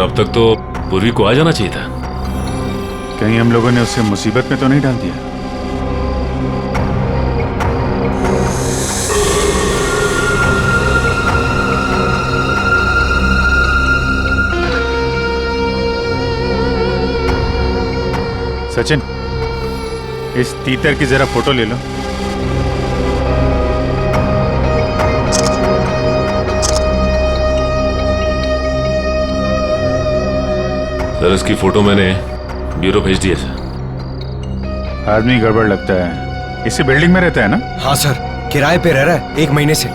अब तक तो पूर्वी को आ जाना चाहिए था। कहीं हम लोगों ने उसे मुसीबत में तो नहीं डाल दिया? सचिन, इस तीतर की जरा फोटो ले लो। सर इसकी फोटो मैंने ब्यूरो भेज दी है सर। आदमी गड़बड़ लगता है। इसी बिल्डिंग में रहता है ना? हाँ सर, किराए पे रह रहा है 1 महीने से।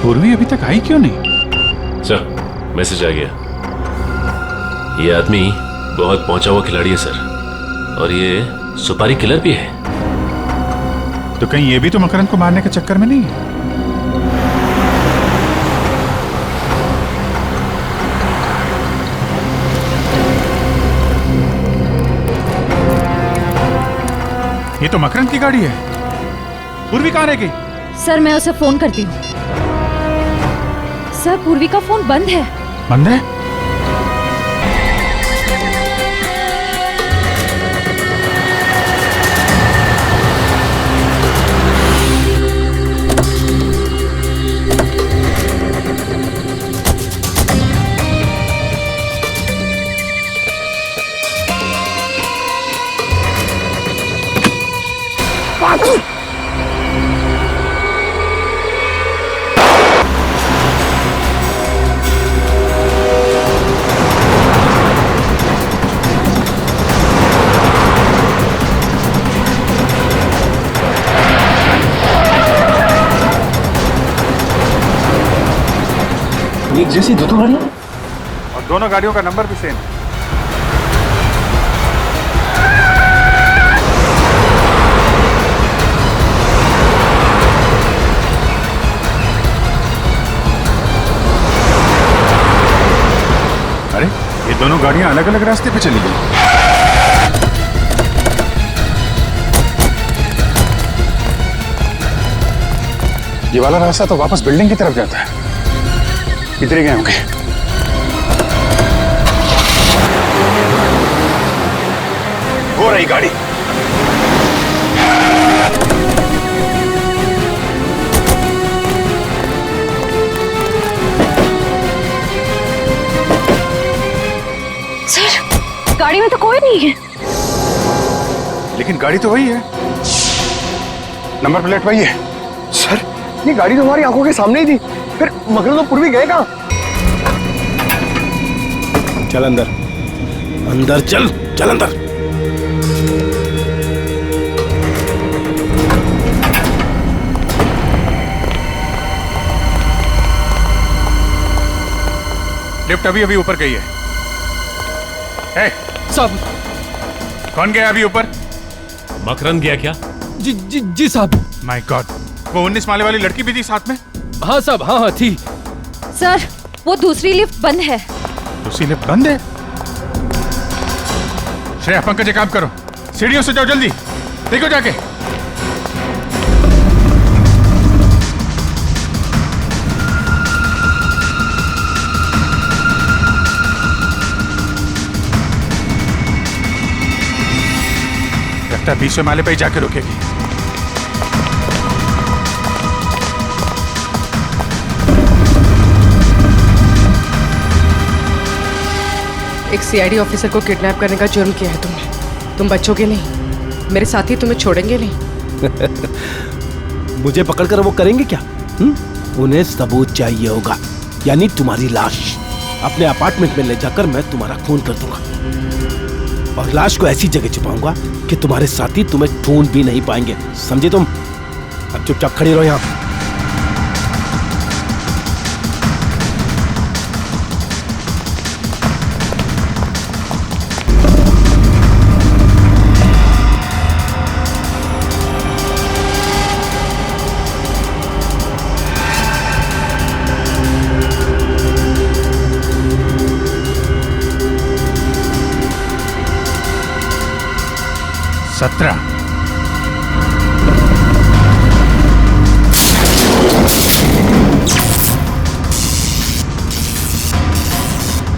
पूर्वी अभी तक आई क्यों नहीं? सर मैसेज आ गया। ये आदमी बहुत पहुंचा हुआ खिलाड़ी है सर, और ये सुपारी किलर भी है। तो कहीं ये भी तो मकरंद को मारने के चक्कर में नहीं है? ये तो मकरंद की गाड़ी है। पूर्वी कहाँ रह गई? सर मैं उसे फोन करती हूँ। सर पूर्वी का फोन बंद है। बंद है? एक जैसी दो गाड़ियां, और दोनों गाड़ियों का नंबर भी सेम। अरे ये दोनों गाड़ियां अलग अलग रास्ते पे चली गई। ये वाला रास्ता तो वापस बिल्डिंग की तरफ जाता है। इधर ही गए होंगे। हो रही गाड़ी। सर गाड़ी में तो कोई नहीं है। लेकिन गाड़ी तो वही है, नंबर प्लेट वही है। सर ये गाड़ी तो हमारी आंखों के सामने ही थी, फिर मकरंद और पूर्वी गए कहाँ? चल अंदर, अंदर चल, चल अंदर। लिफ्ट अभी अभी ऊपर गई है। साहब। कौन गया अभी ऊपर? मकरंद गया क्या? जी साहब। माय गॉड, वो 19 माले वाली लड़की भी थी साथ में? हाँ साहब, हाँ थी। सर वो दूसरी लिफ्ट बंद है। दूसरी लिफ्ट बंद है? श्रेया, पंकज एक काम करो, सीढ़ियों से जाओ, जल्दी देखो जाके। लगता है 20वें माले पे ही जाके रुकेगी। एक सीआईडी ऑफिसर को किडनैप करने का जुर्म किया है तुमने। तुम बच्चोगे नहीं, मेरे साथी तुम्हें छोड़ेंगे नहीं। मुझे पकड़कर वो करेंगे क्या? उन्हें सबूत चाहिए होगा, यानी तुम्हारी लाश। अपने अपार्टमेंट में ले जाकर मैं तुम्हारा खून कर दूंगा, और लाश को ऐसी जगह छुपाऊंगा कि तुम्हारे साथी तुम्हें ढूंढ भी नहीं पाएंगे। समझे तुम? अब चुपचाप खड़ी रहो यहाँ।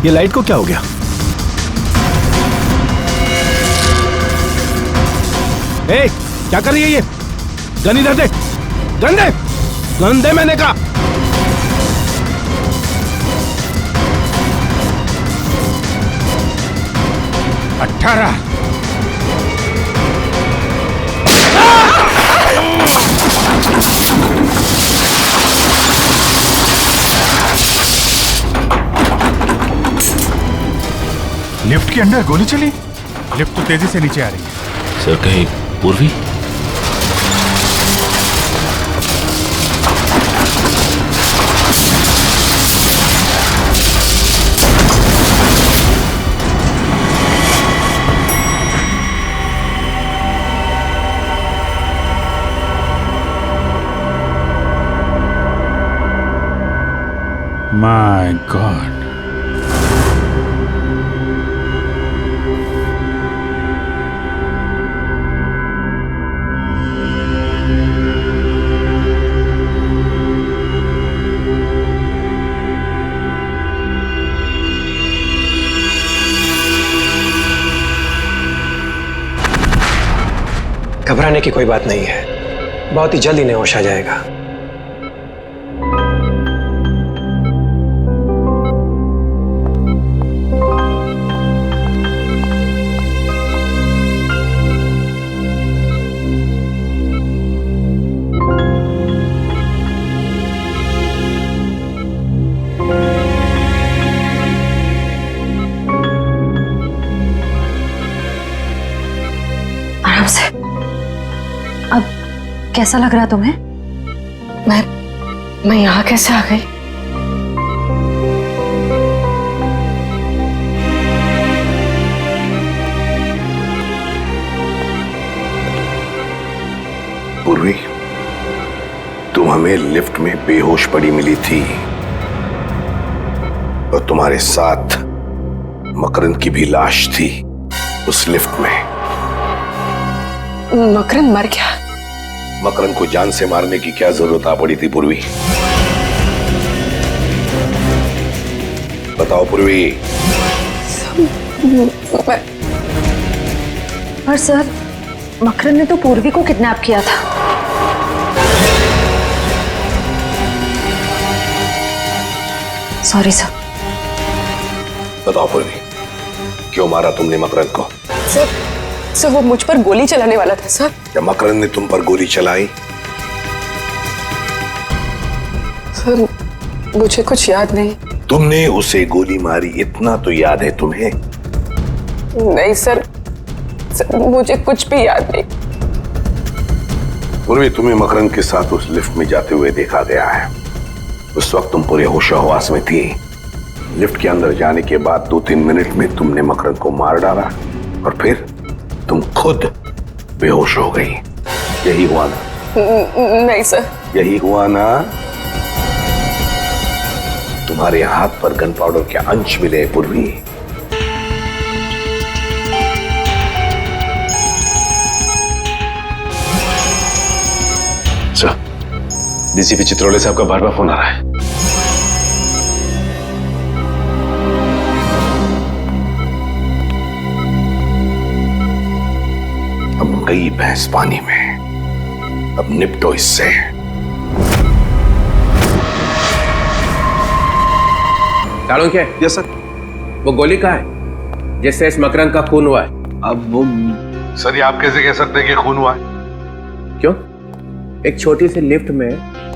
ये लाइट को क्या हो गया? ए, क्या कर रही है ये? गन इधर दे, गन दे, गन दे मैंने कहा। अठारह। लिफ्ट के अंदर गोली चली। लिफ्ट तो तेजी से नीचे आ रही है। सर कहीं पूर्वी? My God. घबराने की कोई बात नहीं है, बहुत ही जल्द इन्हें होश आ जाएगा। आराम से। अब कैसा लग रहा तुम्हें? मैं यहाँ कैसे आ गई? पूर्वी, तुम हमें लिफ्ट में बेहोश पड़ी मिली थी और तुम्हारे साथ मकरंद की भी लाश थी उस लिफ्ट में। मकरंद मर गया? मकरंद को जान से मारने की क्या जरूरत आ पड़ी थी पूर्वी? बताओ पूर्वी। पर सर, मकरंद ने तो पूर्वी को किडनैप किया था। Sorry sir. बताओ पूर्वी, क्यों मारा तुमने मकरंद को? सर वो मुझ पर गोली चलाने वाला था सर। क्या मकरंद ने तुम पर गोली चलाई? सर मुझे कुछ याद नहीं। तुमने उसे गोली मारी इतना तो याद है तुम्हें? नहीं सर, मुझे कुछ भी याद नहीं। पूर्वी, तुम्हें मकरंद के साथ उस लिफ्ट में जाते हुए देखा गया है। उस वक्त तुम पूरे होशो-हवास में थी। लिफ्ट के अंदर जाने के बाद 2-3 मिनट में तुमने मकरंद को मार डाला और फिर तुम खुद बेहोश हो गई। यही हुआ ना? नहीं सर। यही हुआ ना? तुम्हारे हाथ पर गन पाउडर के अंश मिले पूर्वी। सर, डीसीपी चित्रोले साहब का बार बार फोन आ रहा है। अब गई भैंस पानी में, अब निपटो इससे। चाणक्य। Yes sir. वो गोली कहाँ है जिससे इस मकरंद का खून हुआ है? अब वो सर, ये आप कैसे कह सकते हैं कि खून हुआ है? क्यों? एक छोटी सी लिफ्ट में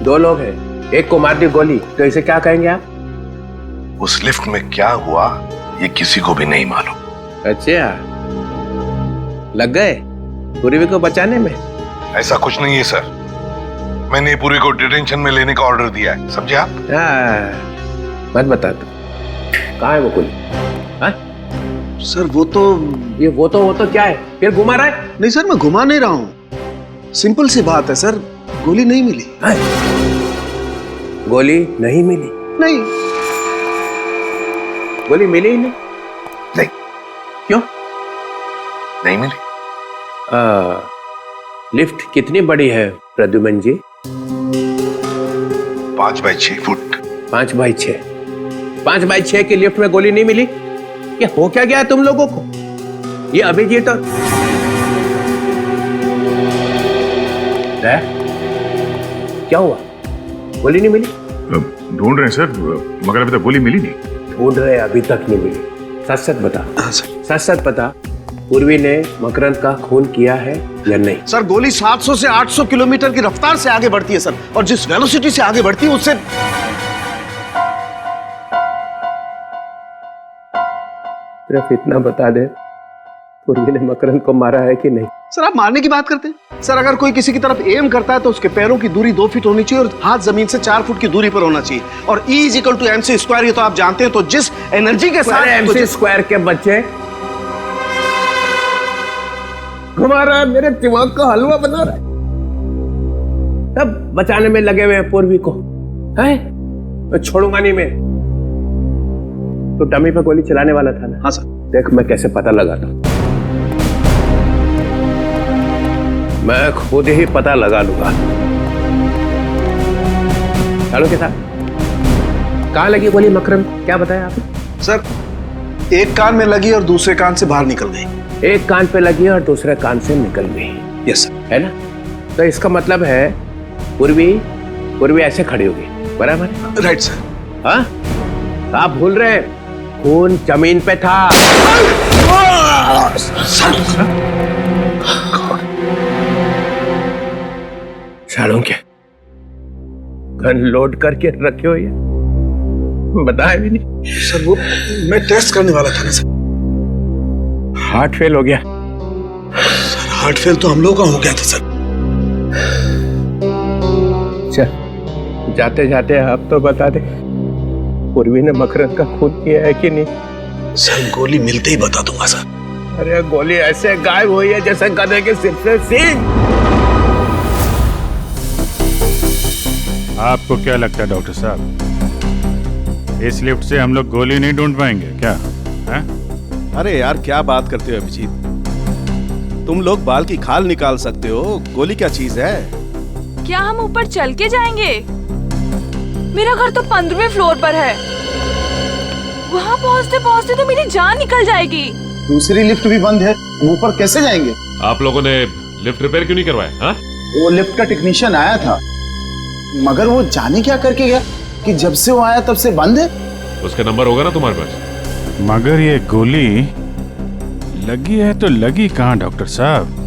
2 लोग हैं, एक को मार दी गोली, तो इसे क्या कहेंगे आप? उस लिफ्ट में क्या हुआ ये किसी को भी नहीं मालूम। अच्छा, लग गए पूर्वी को बचाने में? ऐसा कुछ नहीं है सर, मैंने पूर्वी को डिटेंशन में लेने का ऑर्डर दिया है, समझे आप? मत बता तू, कहाँ है वो गोली? हाँ? सर वो तो क्या है? फिर घुमा रहा है? नहीं सर, मैं घुमा नहीं रहा हूँ। सिंपल सी बात है सर, गोली नहीं मिली। हाँ? गोली नहीं मिली? नहीं। गोली मिली ही नहीं? नहीं। क्यों? नहीं मिली। लिफ्ट कितनी बड़ी है प्रद्युमन जी? 5 बाई 6 फुट। 5 बाई 6। 5x6 की लिफ्ट में गोली नहीं मिली? ये हो क्या गया तुम लोगों को? ये अभिजीत और क्या हुआ? गोली नहीं मिली? ढूंढ रहे हैं सर, मगर अभी तक गोली मिली नहीं। ढूंढ रहे, अभी तक नहीं मिली। सच सच बता। हाँ सर। सच सच बता, पूर्वी ने मकरंद का खून किया है या नहीं? सर गोली 700 से 800 किलोमीटर की रफ्तार से आगे बढ़ती है सर, और जिस वेलोसिटी से आगे बढ़ती है उससे। सिर्फ इतना बता दे, पूर्वी ने मकरंद को मारा है कि नहीं? सर आप मारने की बात करते हैं? सर अगर कोई किसी की तरफ एम करता है तो उसके पैरों की दूरी 2 फीट होनी चाहिए और हाथ जमीन से 4 फुट की दूरी पर होना चाहिए, और E = mc², ये तो आप जानते हैं। तो जिस एनर्जी के साथ mc² के बच्चे घुमा रहा है, मेरे दिमाग का हलवा बना रहा है। सब बचाने में लगे हुए हैं पूर्वी को, है? मैं छोड़ूंगा नहीं मैं। तो डमी पे गोली चलाने वाला था ना? हाँ सर। देख मैं कैसे पता लगाता हूं, मैं खुद ही पता लगा लूंगा। चलो के साथ कहां लगी गोली मकरंद, क्या बताया आपने? सर एक कान में लगी और दूसरे कान से बाहर निकल गई। एक कान पे लगी और दूसरे कान से निकल गई। Yes sir. है ना? तो इसका मतलब है पूर्वी ऐसे खड़ी होगी, बराबर? Right sir. हाँ, आप भूल रहे हैं, खून जमीन पे था। सालों के गन लोड करके रखे हो, ये बताया भी नहीं। सर वो मैं टेस्ट करने वाला था ना सर। हार्ट फेल हो गया। सर हार्ट फेल तो हम लोगों का हो गया था सर। चल जाते जाते आप तो बता दे, पूर्वी ने मकरंद का खून किया है कि नहीं? सर गोली मिलते ही बता दूंगा सर। अरे गोली ऐसे गायब हुई है जैसे गधे के सिर से सींग। आपको क्या लगता है डॉक्टर साहब, इस लिफ्ट से हम लोग गोली नहीं ढूंढ पाएंगे क्या? है? अरे यार क्या बात करते हो अभिजीत, तुम लोग बाल की खाल निकाल सकते हो, गोली क्या चीज है? क्या हम ऊपर चल के जाएंगे? मेरा घर तो 15वें फ्लोर पर है, वहाँ पहुँचते पहुँचते तो मेरी जान निकल जाएगी। दूसरी लिफ्ट भी बंद है, हम ऊपर कैसे जाएंगे? आप लोगों ने लिफ्ट रिपेयर क्यों नहीं करवाया? हाँ? वो लिफ्ट का टेक्नीशियन आया था, मगर वो जाने क्या करके गया कि जब से वो आया तब से बंद है। उसका नंबर होगा ना तुम्हारे पास? मगर ये गोली लगी है तो लगी कहाँ डॉक्टर साहब?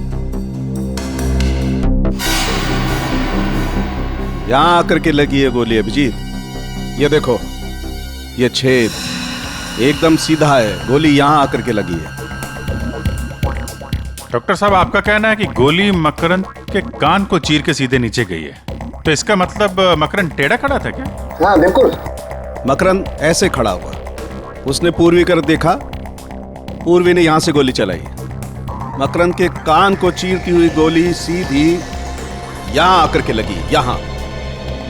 यहाँ आकर के लगी है गोली अभिजीत। ये देखो, ये छेद एकदम सीधा है, गोली यहाँ आकर के लगी है। डॉक्टर साहब आपका कहना है कि गोली मकरंद के कान को चीर के सीधे नीचे गई है, तो इसका मतलब मकरंद टेढ़ा खड़ा था क्या? हाँ बिल्कुल। मकरंद ऐसे खड़ा हुआ, उसने पूर्वी कर देखा, पूर्वी ने यहां से गोली चलाई। मकरंद के कान को चीरती हुई गोली सीधी यहां आकर के लगी, यहां।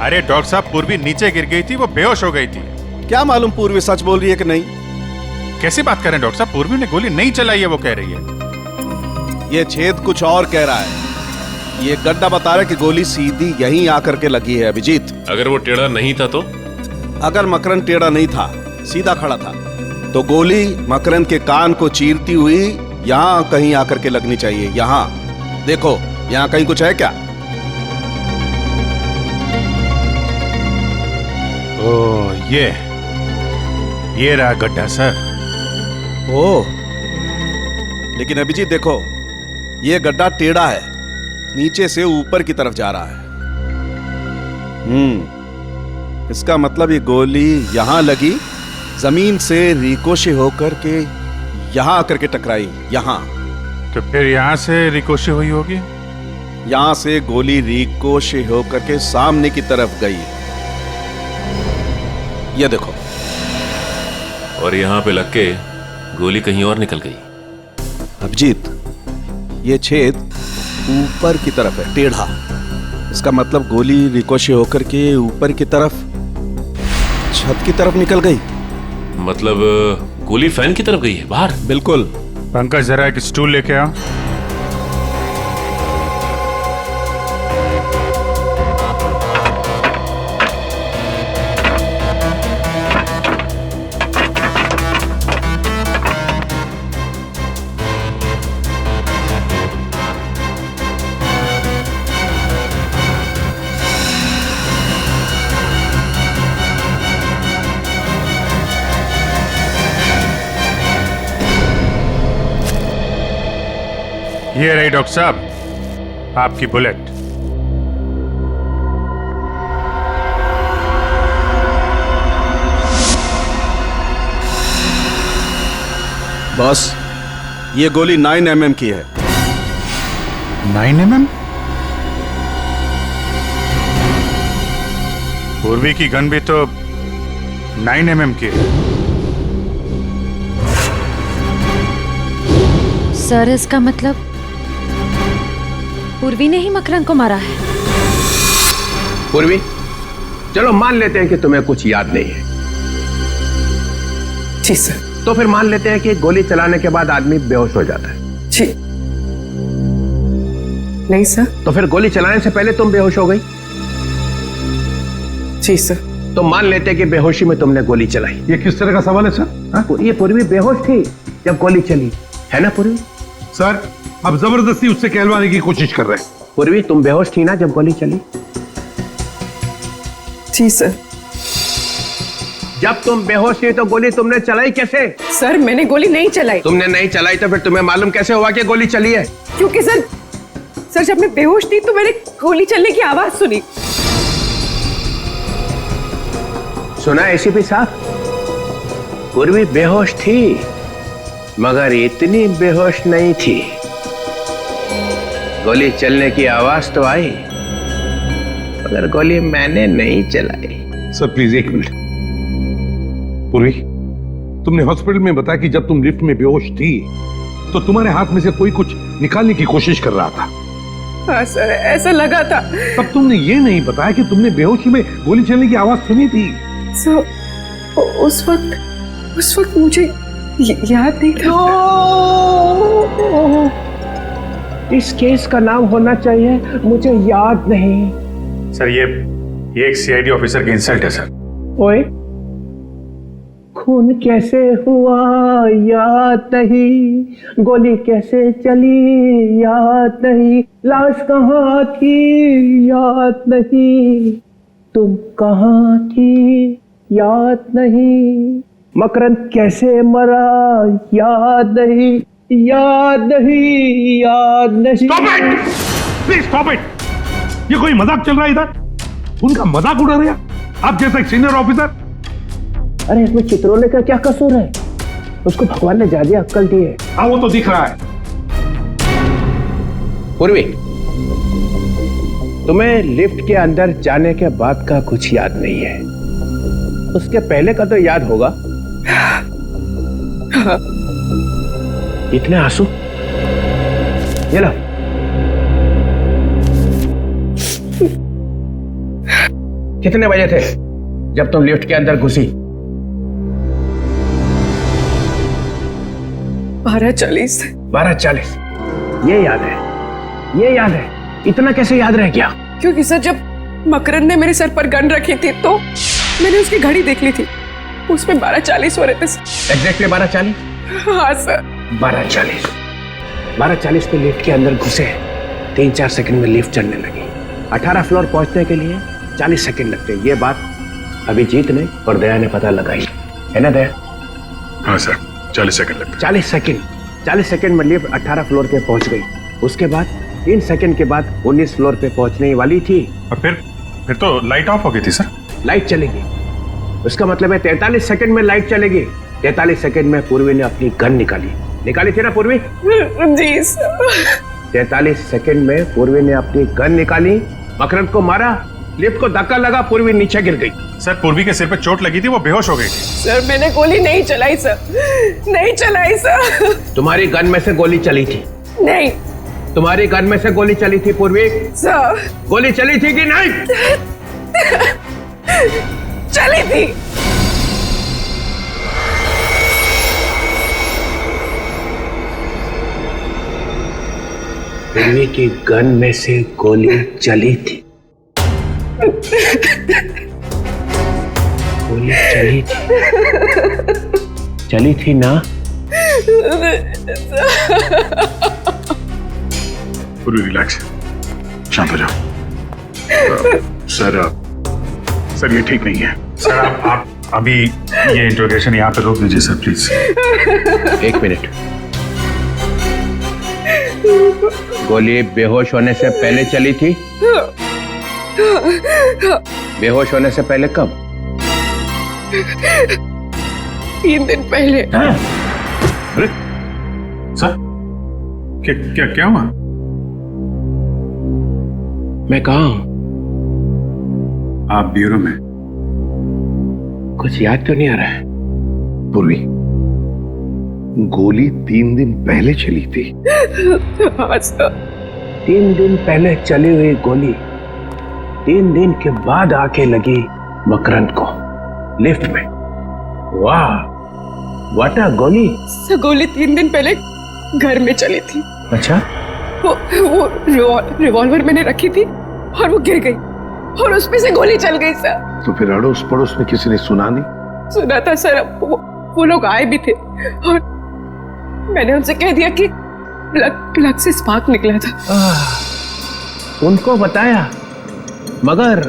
अरे डॉक्टर साहब, पूर्वी नीचे गिर गई थी, वो बेहोश हो गई थी। क्या मालूम पूर्वी सच बोल रही है कि नहीं। कैसी बात कर रहे हैं डॉक्टर साहब, पूर्वी ने गोली नहीं चलाई है, वो कह रही है। ये छेद कुछ और कह रहा है, ये गड्ढा बता रहा है कि गोली सीधी यहीं आकर के लगी है अभिजीत। अगर वो टेढ़ा नहीं था तो? अगर मकरंद टेढ़ा नहीं था, सीधा खड़ा था, तो गोली मकरंद के कान को चीरती हुई यहां कहीं आकर के लगनी चाहिए। यहां देखो, यहां कहीं कुछ है क्या? ओह, ये रहा गड्ढा सर। ओह, लेकिन अभिजीत देखो, ये गड्ढा टेढ़ा है, नीचे से ऊपर की तरफ जा रहा है। इसका मतलब ये गोली यहां लगी, जमीन से रिकोशे होकर के यहां आकर के टकराई, यहां। तो फिर यहां से रिकोशे हुई होगी? यहां से गोली रिकोशे होकर के सामने की तरफ गई, ये देखो। और यहां पे लग के गोली कहीं और निकल गई। अभिजीत, ये छेद ऊपर की तरफ है, टेढ़ा। इसका मतलब गोली रिकोशे होकर के ऊपर की तरफ, छत की तरफ निकल गई। मतलब गोली फैन की तरफ गई है, बाहर? बिल्कुल। पंकज, जरा एक स्टूल लेके आओ। ये रही डॉक्टर साहब आपकी बुलेट। बॉस, ये गोली 9 mm की है। 9 mm? पूर्वी की गन भी तो 9 mm की है। सर इसका मतलब पूर्वी ने ही मकरंद को मारा है। पूर्वी, चलो मान लेते हैं कि तुम्हें कुछ याद नहीं है। जी सर। तो फिर मान लेते हैं कि गोली चलाने के बाद आदमी बेहोश हो जाता है। जी नहीं सर। तो फिर गोली चलाने से पहले तुम बेहोश हो गई? जी सर। तो मान लेते हैं कि बेहोशी में तुमने गोली चलाई। ये किस तरह का सवाल है सर? ये पूर्वी बेहोश थी जब गोली चली, है ना पूर्वी? सर, अब जबरदस्ती उससे कहलवाने की कोशिश कर रहे हैं। पूर्वी, तुम बेहोश थी ना जब गोली चली? जी सर। जब तुम बेहोश थी तो गोली तुमने चलाई कैसे? सर मैंने गोली नहीं चलाई। तुमने नहीं चलाई तो फिर तुम्हें मालूम कैसे हुआ कि गोली चली है? क्योंकि सर जब मैं बेहोश थी तो मैंने गोली चलने की आवाज सुनी। सुना एसीपी साहब? पूर्वी बेहोश थी मगर इतनी बेहोश नहीं थी। गोली चलने की आवाज तो आई मगर गोली मैंने नहीं चलाई। सर प्लीज एक मिनट। पूर्वी, तुमने हॉस्पिटल में बताया कि जब तुम लिफ्ट में बेहोश थी तो तुम्हारे हाथ में से कोई कुछ निकालने की कोशिश कर रहा था। हाँ सर, ऐसा लगा था। तब तुमने ये नहीं बताया कि तुमने बेहोशी में गोली चलने की आवाज सुनी थी। सर उस वक्त मुझे याद नहीं था। इस केस का नाम होना चाहिए मुझे याद नहीं। सर ये एक सीआईडी ऑफिसर की इंसल्ट है सर। ओए, खून कैसे हुआ याद नहीं, गोली कैसे चली याद नहीं, लाश कहाँ थी याद नहीं, तुम कहाँ थी याद नहीं, मकरंद कैसे मरा याद नहीं, याद नहीं, याद नहीं। Stop it! Please stop it! ये कोई मजाक चल रहा है इधर? उनका मजाक उड़ा रहे हैं आप जैसा एक सीनियर ऑफिसर। अरे इसमें चित्रोले का क्या कसूर है? उसको भगवान ने ज्यादा अक्ल दी है। हाँ वो तो दिख रहा है। पूर्वी, तुम्हें लिफ्ट के अंदर जाने के बाद का कुछ याद नहीं है, उसके पहले का तो याद होगा। इतने आंसू? ये लो। कितने बजे थे जब तुम लिफ्ट के अंदर घुसी? 12:40। 12:40। ये याद है, ये याद है। इतना कैसे याद रह गया? क्योंकि सर जब मकरंद ने मेरे सर पर गन रखी थी तो मैंने उसकी घड़ी देख ली थी, उसमें 12:40 हो रहे थे। एग्जैक्टली 12:40? हाँ सर। 12:40। 12:40 पे लिफ्ट के अंदर घुसे, 3-4 सेकंड में लिफ्ट चलने लगी। 18 फ्लोर पहुंचने के लिए 40 सेकंड लगते। ये बात अभिजीत ने और दया ने पता लगाई, है ना दया? हाँ सर, 40 सेकंड लगते। 40 सेकंड में लिफ्ट 18 फ्लोर पे पहुंच गई। उसके बाद 3 सेकंड के बाद 19 फ्लोर पे पहुंचने वाली थी। और फिर तो लाइट ऑफ हो गई थी सर। लाइट चलेगी, उसका मतलब है 43 सेकंड में लाइट चलेगी। 43 सेकंड में पूर्वी ने अपनी गन निकाली थी ना पूर्वी? जी सर। 43 सेकंड में पूर्वी ने अपनी गन निकाली, मकरंद को मारा, लिफ्ट को धक्का लगा, पूर्वी नीचे गिर गई। सर पूर्वी के सिर पे चोट लगी थी, वो बेहोश हो गई थी। सर मैंने गोली नहीं चलाई सर, नहीं चलाई सर। तुम्हारी गन में से गोली चली थी? नहीं। तुम्हारी गन में से गोली चली थी पूर्वी? सर गोली चली थी कि नहीं? चली थी। पूर्वी की गन में से गोली चली थी। गोली चली थी ना? पूर्वी रिलैक्स, शांत हो जाओ। सर ये ठीक नहीं है। सर आप अभी ये इंट्रोगेशन यहाँ पे रोक दीजिए सर प्लीज। 1 मिनट। गोली बेहोश होने से पहले चली थी? बेहोश होने से पहले कब? 3 दिन पहले। अरे सर, क्या हुआ? मैं कहाँ हूं? आप ब्यूरो में। कुछ याद तो नहीं आ रहा है। पूर्वी, गोली 3 दिन पहले चली थी। 3 दिन पहले चली हुई गोली 3 दिन के बाद आके लगी मकरंद को लिफ्ट में। वाह, व्हाट अ गोली। गोली 3 दिन पहले घर में चली थी। अच्छा, वो रिवॉल्वर मैंने रखी थी और वो गिर गई और उसमें से गोली चल गई सर। तो फिर अड़ोस पड़ोस में किसी ने सुना नहीं? सुना था सर, वो लोग आए भी थे और मैंने उनसे कह दिया कि प्लग से स्पार्क निकला था। उनको बताया मगर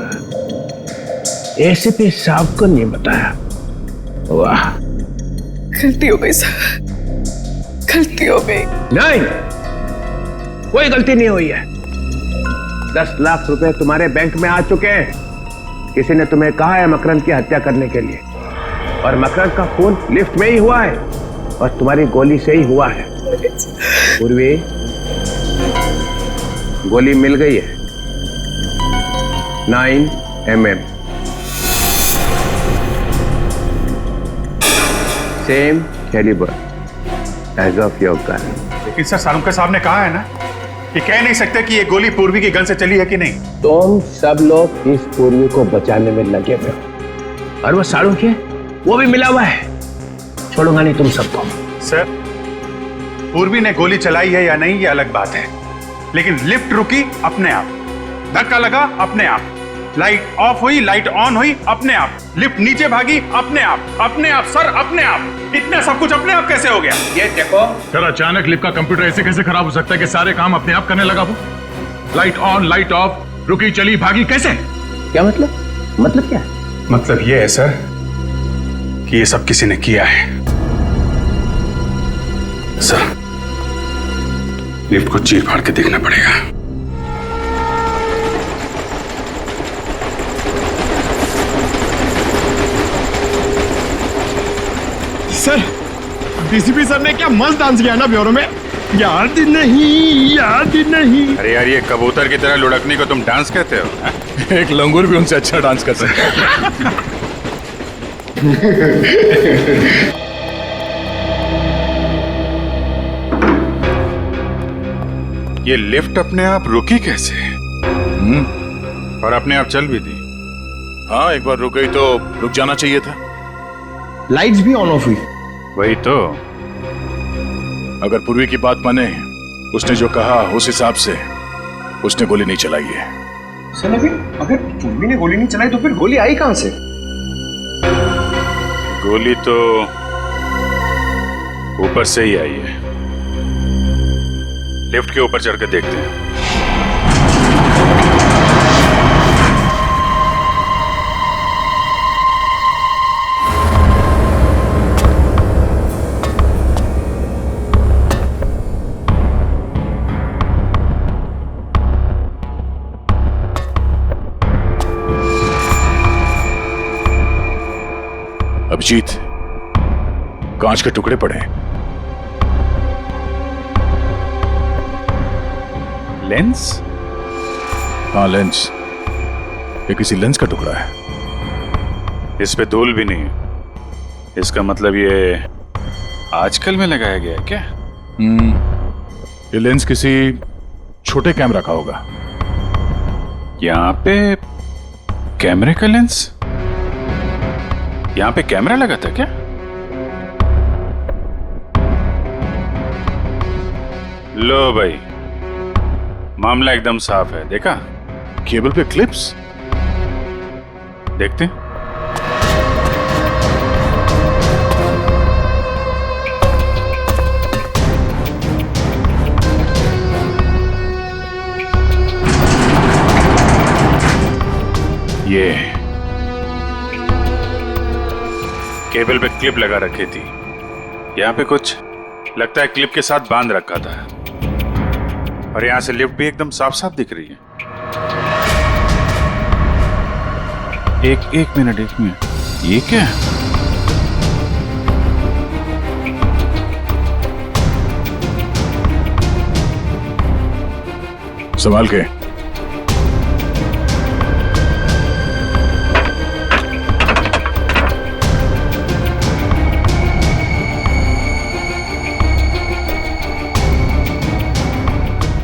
एसीपी साहब को नहीं बताया। वाह, गलती हो गई सर, गलती हो गई। नहीं, कोई गलती नहीं हुई है। 10 लाख रुपए तुम्हारे बैंक में आ चुके हैं। किसी ने तुम्हें कहा है मकरंद की हत्या करने के लिए, और मकरंद का खून लिफ्ट में ही हुआ है और तुम्हारी गोली से ही हुआ है। पूर्वी, गोली मिल गई है 9 mm, same calibre as of your gun. लेकिन सर, सालुंका साहब ने कहा है ना कि कह नहीं सकते कि ये गोली पूर्वी की गन से चली है कि नहीं। तुम सब लोग इस पूर्वी को बचाने में लगे हुए हो और वो सालुंके वो भी मिला हुआ है। छोड़ूंगा नहीं तुम सबको। सर, पूर्वी ने गोली चलाई है या नहीं ये अलग बात है, लेकिन लिफ्ट रुकी अपने आप, धक्का लगा अपने आप, लाइट ऑफ हुई लाइट ऑन हुई अपने आप, लिफ्ट नीचे भागी अपने आप सर, अपने आप। इतना सब कुछ अपने आप कैसे हो गया? ये देखो सर, अचानक लिफ्ट का कंप्यूटर ऐसे कैसे खराब हो सकता है कि सारे काम अपने आप करने लगा? वो लाइट ऑन लाइट ऑफ, रुकी चली भागी, कैसे? क्या मतलब क्या है? मतलब ये है सर कि ये सब किसी ने किया है। सर, लिफ्ट को चीर फाड़ के देखना पड़ेगा। सर, डीसीपी सर ने क्या मस्त डांस किया ना ब्यूरो में। याद नहीं। अरे यार, ये कबूतर की तरह लुढ़कने को तुम डांस कहते हो? एक लंगूर भी उनसे अच्छा डांस कर सकता है। ये लिफ्ट अपने आप रुकी कैसे? और अपने आप चल भी दी। हाँ, एक बार रुक गई तो रुक जाना चाहिए था। लाइट्स भी ऑन ऑफ हुई। वही तो। अगर पूर्वी की बात माने, उसने जो कहा उस हिसाब से उसने गोली नहीं चलाई है। सर, लेकिन अगर पूर्वी ने गोली नहीं चलाई तो फिर गोली आई कहां से? गोली तो ऊपर से ही आई है। लिफ्ट के ऊपर चढ़ के देखते हैं। अभिजीत, कांच के टुकड़े पड़े हैं। लेंस? हाँ, लेंस। ये किसी लेंस का टुकड़ा है। इस पे धूल भी नहीं है। इसका मतलब ये आजकल में लगाया गया है क्या? ये लेंस किसी छोटे कैमरा का होगा। यहाँ पे कैमरे का लेंस? यहाँ पे कैमरा लगा था क्या? लो भाई, मामला एकदम साफ है। देखा? केबल पे क्लिप्स देखते हैं। ये केबल पे क्लिप लगा रखी थी। यहाँ पे कुछ लगता है क्लिप के साथ बांध रखा था। और यहां से लिफ्ट भी एकदम साफ साफ दिख रही है। एक मिनट ये क्या है? संभाल के।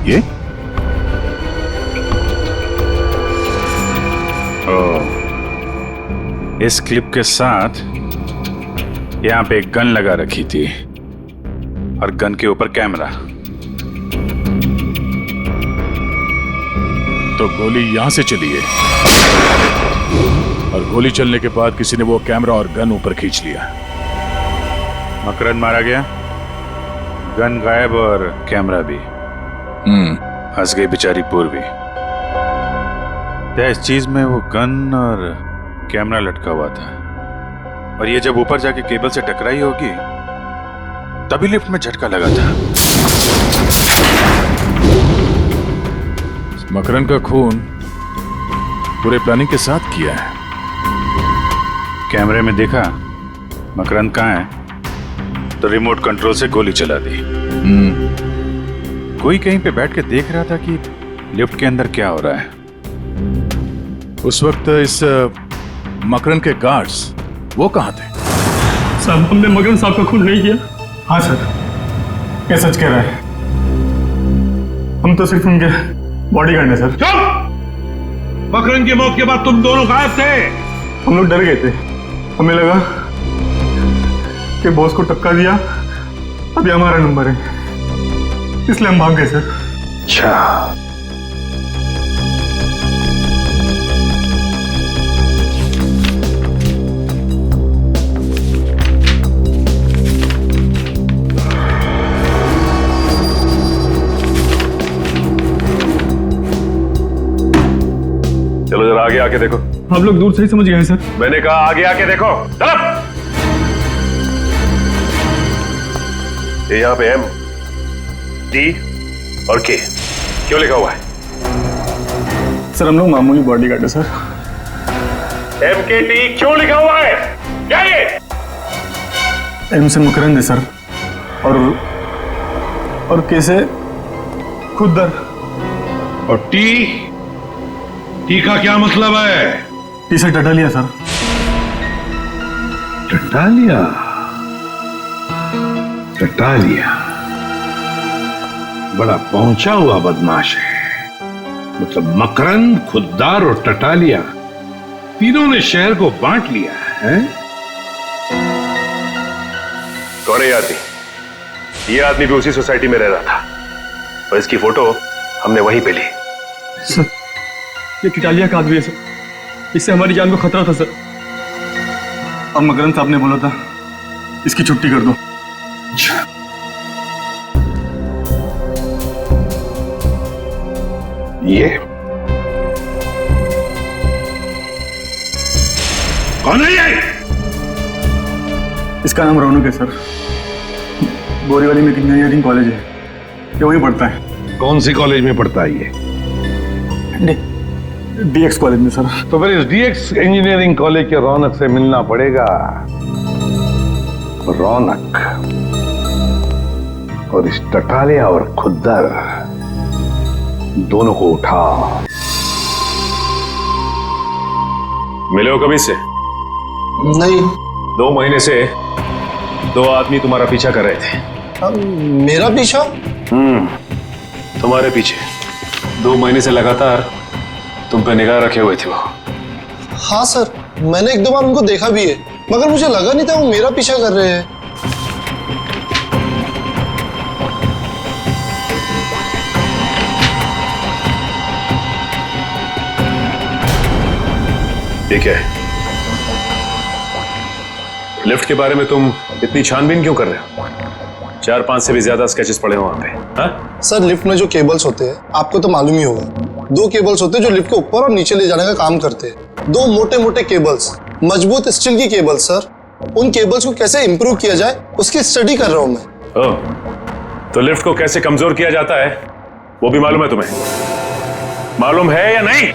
ये इस क्लिप के साथ यहां पे एक गन लगा रखी थी और गन के ऊपर कैमरा। तो गोली यहां से चली है और गोली चलने के बाद किसी ने वो कैमरा और गन ऊपर खींच लिया। मकरंद मारा गया, गन गायब और कैमरा भी। फंस गई बेचारी पूर्वी। इस चीज में वो गन और कैमरा लटका हुआ था और ये जब ऊपर जाके केबल से टकराई होगी तभी लिफ्ट में झटका लगा था। मकरंद का खून पूरे प्लानिंग के साथ किया है। कैमरे में देखा मकरंद कहाँ है तो रिमोट कंट्रोल से गोली चला दी। कोई कहीं पे बैठ के देख रहा था कि लिफ्ट के अंदर क्या हो रहा है। उस वक्त इस मकरंद के गार्ड्स वो कहाँ थे? साहब हमने मकरंद साहब का खून नहीं किया। हाँ सर, ये सच कह रहा है। हम तो सिर्फ उनके बॉडीगार्ड हैं सर। मकरंद की मौत के बाद तुम दोनों गायब थे। हम लोग डर गए थे, हमें लगा कि बॉस को टक्का दिया, अभी हमारा नंबर है, इसलिए हम भाग गए सर। अच्छा, चलो जरा आगे आके देखो। आप लोग दूर से ही समझ गए सर। मैंने कहा आगे आके देखो। चलो। ये यहाँ पे एम, डी और के क्यों लिखा हुआ है? सर हम लोग मामूली बॉडीगार्ड है सर। एम के टी क्यों लिखा हुआ है? क्या ये? एम से मकरंद है सर और के से खुदर। और टी का क्या मतलब है? टी से टटालिया सर। टटालिया? टटालिया बड़ा पहुंचा हुआ बदमाश है। मतलब मकरंद, खुद्दार और टटालिया तीनों ने शहर को बांट लिया है। कौन है ये आदमी? ये आदमी भी उसी सोसाइटी में रह रहा था और इसकी फोटो हमने वहीं पे ली। सर ये टिटालिया का आदमी है सर, इससे हमारी जान को खतरा था सर। अब मकरंद साहब ने बोला था इसकी छुट्टी कर दो। ये कौन है ये? इसका नाम रौनक है सर। बोरीवली में इंजीनियरिंग कॉलेज है, ये वहीं पढ़ता है। कौन सी कॉलेज में पढ़ता है ये? डीएक्स कॉलेज में सर। तो फिर इस डीएक्स इंजीनियरिंग कॉलेज के रौनक से मिलना पड़ेगा। रौनक और इस टटालिया और खुद्दर दोनों को उठा। मिले हो कभी से? नहीं। 2 महीने से 2 आदमी तुम्हारा पीछा कर रहे थे। मेरा पीछा? तुम्हारे पीछे 2 महीने से लगातार तुम पे निगाह रखे हुए थे वो। हाँ सर, मैंने 1-2 बार उनको देखा भी है, मगर मुझे लगा नहीं था वो मेरा पीछा कर रहे हैं। ठीक है, लिफ्ट के बारे में तुम इतनी छानबीन क्यों कर रहे हो? 4-5 से भी ज्यादा स्केचेस पड़े हो वहां पे। हाँ? सर लिफ्ट में जो केबल्स होते हैं आपको तो मालूम ही होगा, 2 केबल्स होते हैं जो लिफ्ट को ऊपर और नीचे ले जाने का काम करते हैं। 2 मोटे मोटे केबल्स, मजबूत स्टील की केबल्स सर। उन केबल्स को कैसे इंप्रूव किया जाए उसकी स्टडी कर रहा हूं मैं। तो लिफ्ट को कैसे कमजोर किया जाता है वो भी मालूम है तुम्हें? मालूम है या नहीं?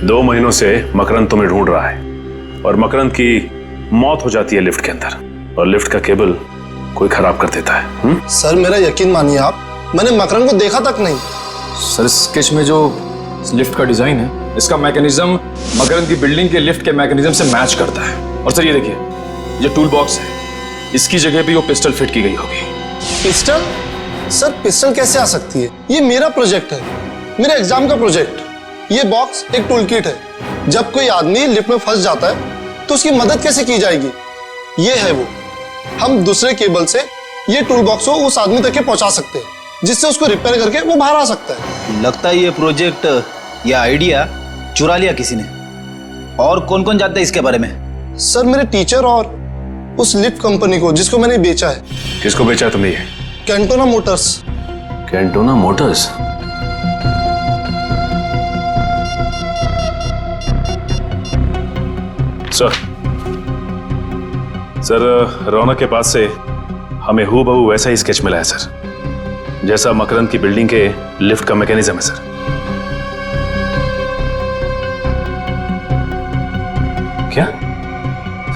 2 महीनों से मकरंद तुम्हें ढूंढ रहा है और मकरंद की मौत हो जाती है लिफ्ट के अंदर और लिफ्ट का केबल कोई खराब कर देता है। सर मेरा यकीन मानिए आप, मैंने मकरंद को देखा तक नहीं। सर स्केच में जो लिफ्ट का डिजाइन है, इसका मैकेनिज्म मकरंद की बिल्डिंग के लिफ्ट के मैकेनिज्म से मैच करता है। और सर ये देखिए, ये टूल बॉक्स है, इसकी जगह भी वो पिस्टल फिट की गई होगी। पिस्टल? सर पिस्टल कैसे आ सकती है? ये मेरा प्रोजेक्ट है, मेरे एग्जाम का प्रोजेक्ट। ये बॉक्स एक टूल किट है, जब कोई आदमी लिफ्ट में फंस जाता है तो उसकी मदद कैसे की जाएगी, ये है वो। हम दूसरे केबल से ये टूल बॉक्स को उस आदमी तक के पहुंचा सकते हैं, जिससे उसको रिपेयर करके वो बाहर आ सकता है। लगता है ये प्रोजेक्ट या आइडिया चुरा लिया किसी ने। और कौन कौन जानता है इसके बारे में? सर मेरे टीचर और उस लिफ्ट कंपनी को जिसको मैंने बेचा है। किसको बेचा है तुमने ये? Cantona motors. Cantona motors? Sir Raunak के पास से हमें हूबहू वैसा ही स्केच मिला है सर, जैसा मकरंद की बिल्डिंग के लिफ्ट का मैकेनिज्म है सर। क्या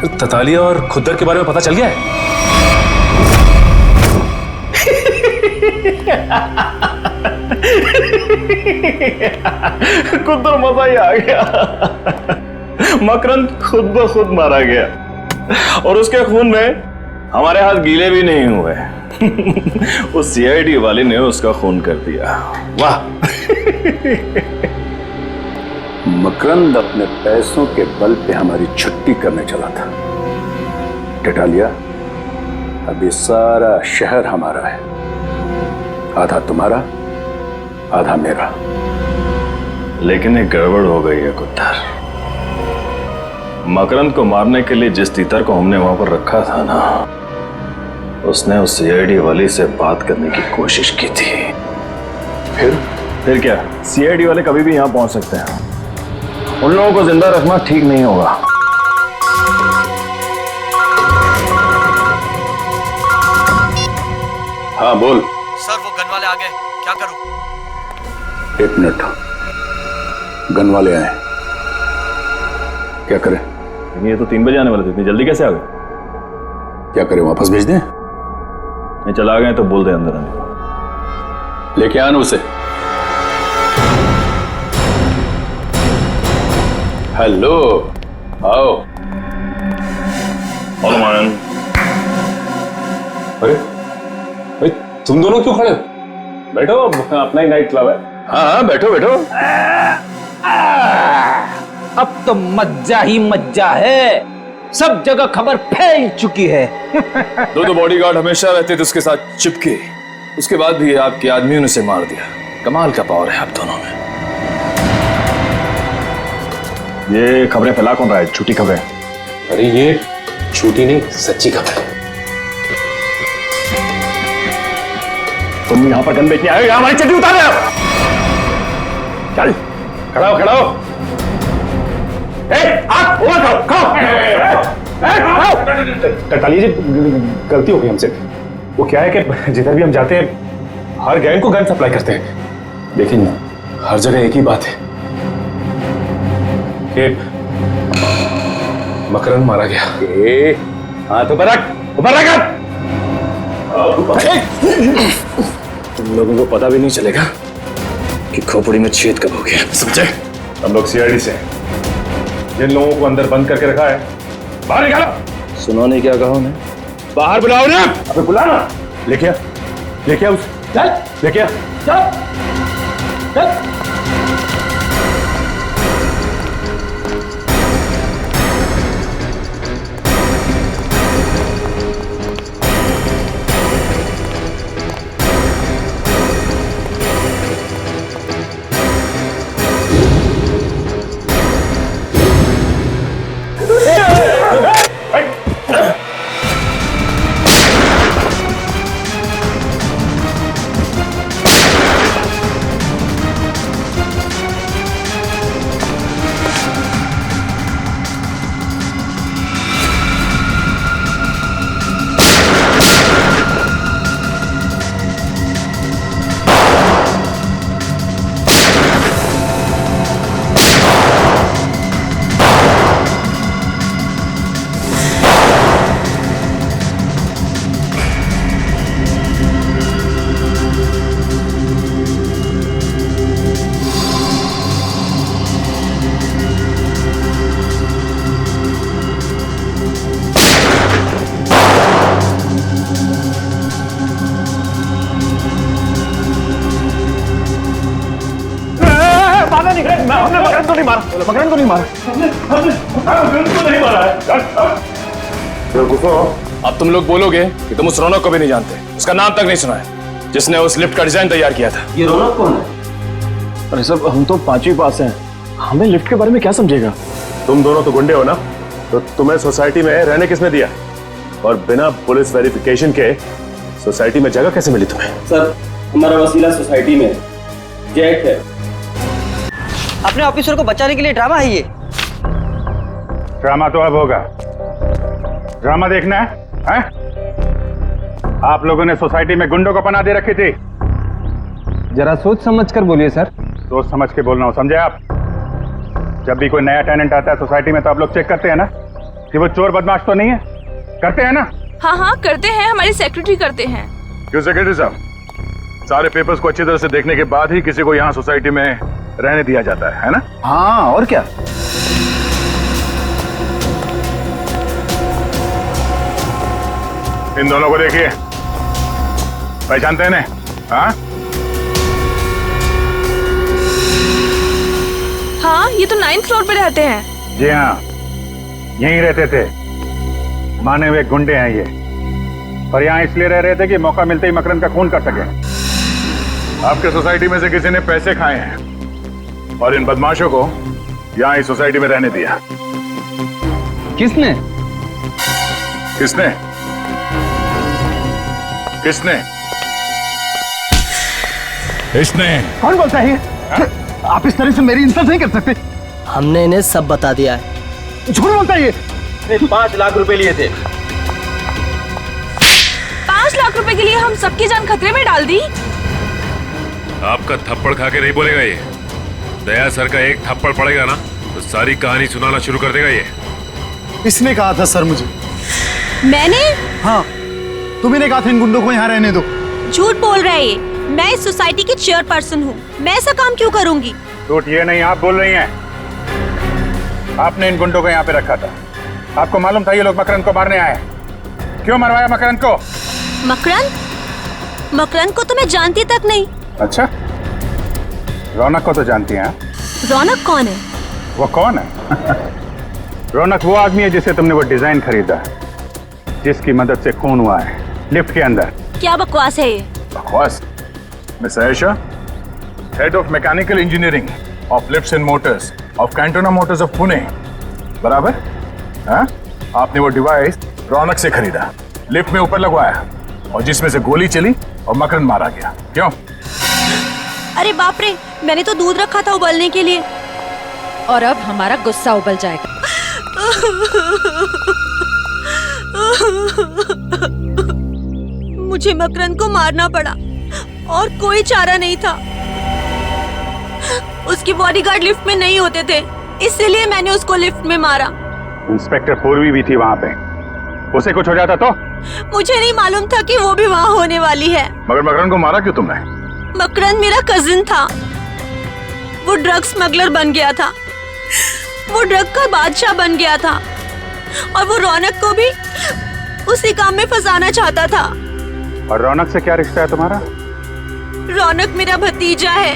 सर ततालिया और खुद्दर के बारे में पता चल गया है? खुद्दर मजा ही आ गया। मकरंद खुद ब खुद मारा गया और उसके खून में हमारे हाथ गीले भी नहीं हुए। उस सीआईडी वाले ने उसका खून कर दिया। वाह! मकरंद अपने पैसों के बल पे हमारी छुट्टी करने चला था। टेटालिया, अब ये सारा शहर हमारा है, आधा तुम्हारा आधा मेरा। लेकिन एक गड़बड़ हो गई है खुद्दर। मकरंद को मारने के लिए जिस तीतर को हमने वहां पर रखा था ना, उसने उस सीआईडी वाले से बात करने की कोशिश की थी। फिर क्या? सीआईडी वाले कभी भी यहां पहुंच सकते हैं। उन लोगों को जिंदा रखना ठीक नहीं होगा। हाँ बोल। सर वो गन वाले आ गए, क्या करूं? 1 मिनट, गन वाले आए, क्या करें? ये तो 3 बजे आने वाले थे, इतनी जल्दी कैसे आ गए? क्या करें, वापस भेज दें? ये चला गए तो बोल दे अंदर आने। लेके आना उसे। हेलो, आओ। अरे तुम दोनों क्यों खड़े हो? बैठो, अपना ही नाइट क्लब है। हाँ बैठो बैठो। अब तो मज्जा ही मज्जा है, सब जगह खबर फैल चुकी है। दो बॉडीगार्ड हमेशा रहते थे उसके साथ चिपके, उसके बाद भी आपके आदमियों ने उसे मार दिया। कमाल का पावर है आप दोनों में। ये खबरें फैला कौन रहा है? झूठी खबरें? अरे ये झूठी नहीं, सच्ची खबर है। तुम यहां पर गन बेचने आए हो, हमारी चड्डी उतार रहे हो? चल खड़ा हो, खड़ा हो। टटालिया जी, गलती हो गई हमसे। वो क्या है कि जिधर भी हम जाते हैं हर गैंग को गन सप्लाई करते हैं। लेकिन हर जगह एक ही बात है कि मकरंद मारा गया। हाथ ऊपर रख, ऊपर रख। तुम लोगों को पता भी नहीं चलेगा कि खोपड़ी में छेद कब हो गया, समझे? हम लोग सीआईडी से हैं। जिन लोगों को अंदर बंद करके रखा है, बाहर निकालो। सुनो नहीं क्या कहा उन्हें? बाहर बुलाओ ना। अबे बुलाना। लेके आ, लेके आ उस, चल लेके आ, चल चल। हमने मकरंद को नहीं मारा, मकरंद को नहीं मारा, मकरंद को नहीं मारा है। अब तुम लोग बोलोगे कि तुम उस रौनक को भी नहीं जानते, उसका नाम तक नहीं सुना है, जिसने उस लिफ्ट का डिजाइन तैयार किया था। ये रौनक कौन है? अरे सब हम तो 5वीं पास हैं, हमें लिफ्ट के बारे में क्या समझेगा? तुम दोनों तो गुंडे हो ना, तो तुम्हें सोसाइटी में रहने किसने दिया? और बिना पुलिस वेरिफिकेशन के सोसाइटी में जगह कैसे मिली तुम्हें? सर, हमारा वसीला सोसाइटी में जैक है। अपने ऑफिसर को बचाने के लिए ड्रामा है ये। ड्रामा तो अब होगा। ड्रामा देखना है? आप लोगों ने सोसाइटी में गुंडों को पनाह दे रखी थी। जरा सोच समझ कर बोलिए सर। सोच समझ के बोलना हो, समझे आप? जब भी कोई नया टेनेंट आता है सोसाइटी में तो आप लोग चेक करते हैं ना कि वो चोर बदमाश तो नहीं है? करते हैं ना? हाँ हाँ करते हैं, हमारी सेक्रेटरी करते हैं। क्यों सेक्रेटरी साहब, सारे पेपर्स को अच्छी तरह से देखने के बाद ही किसी को यहाँ सोसाइटी में रहने दिया जाता है ना? हाँ, और क्या? इन दोनों को देखिए, पहचानते हैं ना? हाँ हाँ, ये तो 9th फ्लोर पे रहते हैं। जी हाँ, यहीं रहते थे। माने हुए गुंडे हैं ये, पर यहाँ इसलिए रह रहे थे कि मौका मिलते ही मकरंद का खून कर सके। आपके सोसाइटी में से किसी ने पैसे खाए हैं और इन बदमाशों को यहाँ इस सोसाइटी में रहने दिया। किसने? किसने? किसने? इसने। कौन बोलता है? आप इस तरह से मेरी इंसल्ट नहीं कर सकते। हमने इन्हें सब बता दिया है। झूठ बोलता है ये। 5 लाख रुपए लिए थे। 5 लाख रुपए के लिए हम सबकी जान खतरे में डाल दी। आपका थप्पड़ खा के नहीं बोलेगा ये। दया सर का एक थप्पड़ पड़ेगा ना तो सारी कहानी सुनाना शुरू कर देगा ये। इसने कहा था सर मुझे। मैंने? हाँ, तुम्ही ने कहा था इन गुंडों को यहाँ रहने दो। झूठ बोल रहा है ये। मैं इस सोसाइटी की चेयरपर्सन हूँ, मैं ऐसा काम क्यों करूंगी? झूठ ये नहीं, आप बोल रही हैं। आपने इन गुंडों को यहाँ पे रखा था। आपको मालूम था ये लोग मकरंद को मारने आए। क्यों मरवाया मकरंद को? मकरंद? मकरंद को तो मैं जानती तक नहीं। अच्छा, रौनक को तो जानती हैं? रौनक कौन है? वो कौन है? रौनक वो आदमी है जिसे तुमने वो डिजाइन खरीदा, जिसकी मदद से खून हुआ है लिफ्ट के अंदर। क्या बकवास है ये? बकवास? Miss Ayesha, head of mechanical engineering of lifts and Motors of Cantona Motors of Pune, बराबर? हाँ? आपने वो डिवाइस रौनक से खरीदा, लिफ्ट में ऊपर लगवाया और जिसमें से गोली चली और मकरंद मारा गया। क्यों? अरे बाप रे, मैंने तो दूध रखा था उबलने के लिए। और अब हमारा गुस्सा उबल जाएगा। मुझे मकरंद को मारना पड़ा और कोई चारा नहीं था। उसकी बॉडीगार्ड लिफ्ट में नहीं होते थे, इसलिए मैंने उसको लिफ्ट में मारा। इंस्पेक्टर पूर्वी भी थी वहाँ पे, उसे कुछ हो जाता तो? मुझे नहीं मालूम था कि वो भी वहाँ होने वाली है। मगर मकरंद को मारा क्यों तुमने? मकरंद मेरा कजिन था, वो ड्रग स्मगलर बन गया था, वो ड्रग का बादशाह बन गया था और वो रौनक को भी उसी काम में फंसाना चाहता था। और रौनक से क्या रिश्ता है तुम्हारा? रौनक मेरा भतीजा है।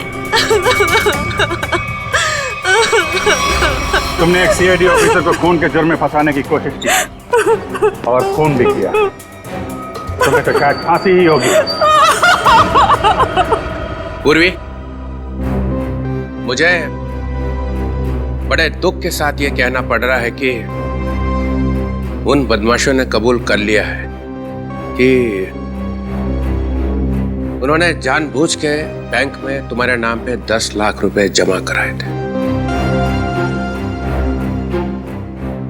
तुमने एक सीआईडी ऑफिसर को खून के जुर्म में फंसाने की कोशिश की और खून भी किया। तुम्हें तो शायद फांसी ही होगी। पूर्वी, मुझे बड़े दुख के साथ ये कहना पड़ रहा है कि उन बदमाशों ने कबूल कर लिया है कि उन्होंने जानबूझ के बैंक में तुम्हारे नाम पे 10 लाख रुपए जमा कराए थे।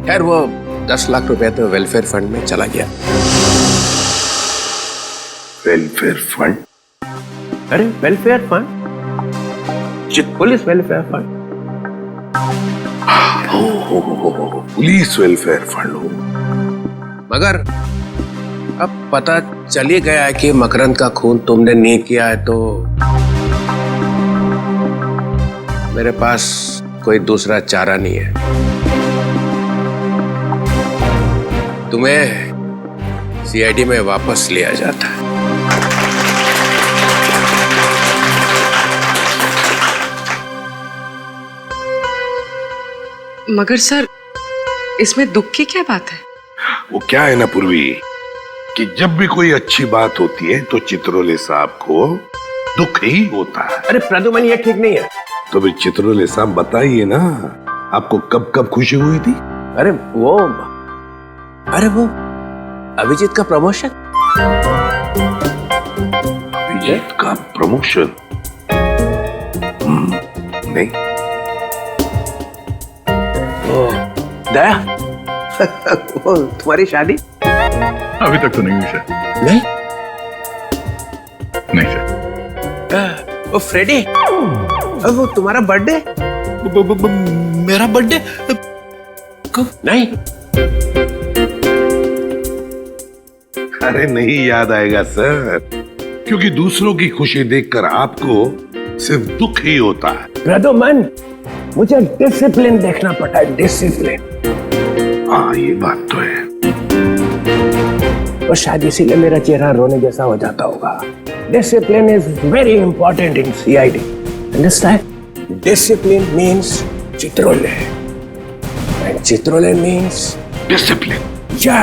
खैर, वो 10 लाख रुपए तो वेलफेयर फंड में चला गया। Welfare fund? अरे welfare fund? Police welfare fund? Police welfare fund हो। मगर अब पता चल ही गया है कि मकरंद का खून तुमने नहीं किया है, तो मेरे पास कोई दूसरा चारा नहीं है। तुम्हें सीआईडी में वापस लिया जाता है। मगर सर इसमें दुख की क्या बात है? वो क्या है ना पूर्वी कि जब भी कोई अच्छी बात होती है तो चित्रोले साहब को दुख ही होता है। अरे प्रदुमन, ये ठीक नहीं है। तो फिर चित्रोले साहब बताइए ना, आपको कब कब खुशी हुई थी? अरे वो अभिजीत का प्रमोशन। अभिजीत का प्रमोशन? नहीं। दया वो तुम्हारी शादी? अभी तक तो नहीं हुई सर। नहीं सर। वो फ्रेडी, वो तुम्हारा बर्थडे? मेरा बर्थडे कब? नहीं। अरे नहीं याद आएगा सर, क्योंकि दूसरों की खुशी देखकर आपको सिर्फ दुख ही होता है। प्रदुमन, मुझे डिसिप्लिन देखना पड़ता है, डिसिप्लिन। हाँ ये बात तो है। और शायद इसीलिए मेरा चेहरा रोने जैसा हो जाता होगा। Discipline is very important in CID, understand? Discipline means Chitrole, and Chitrole means discipline. या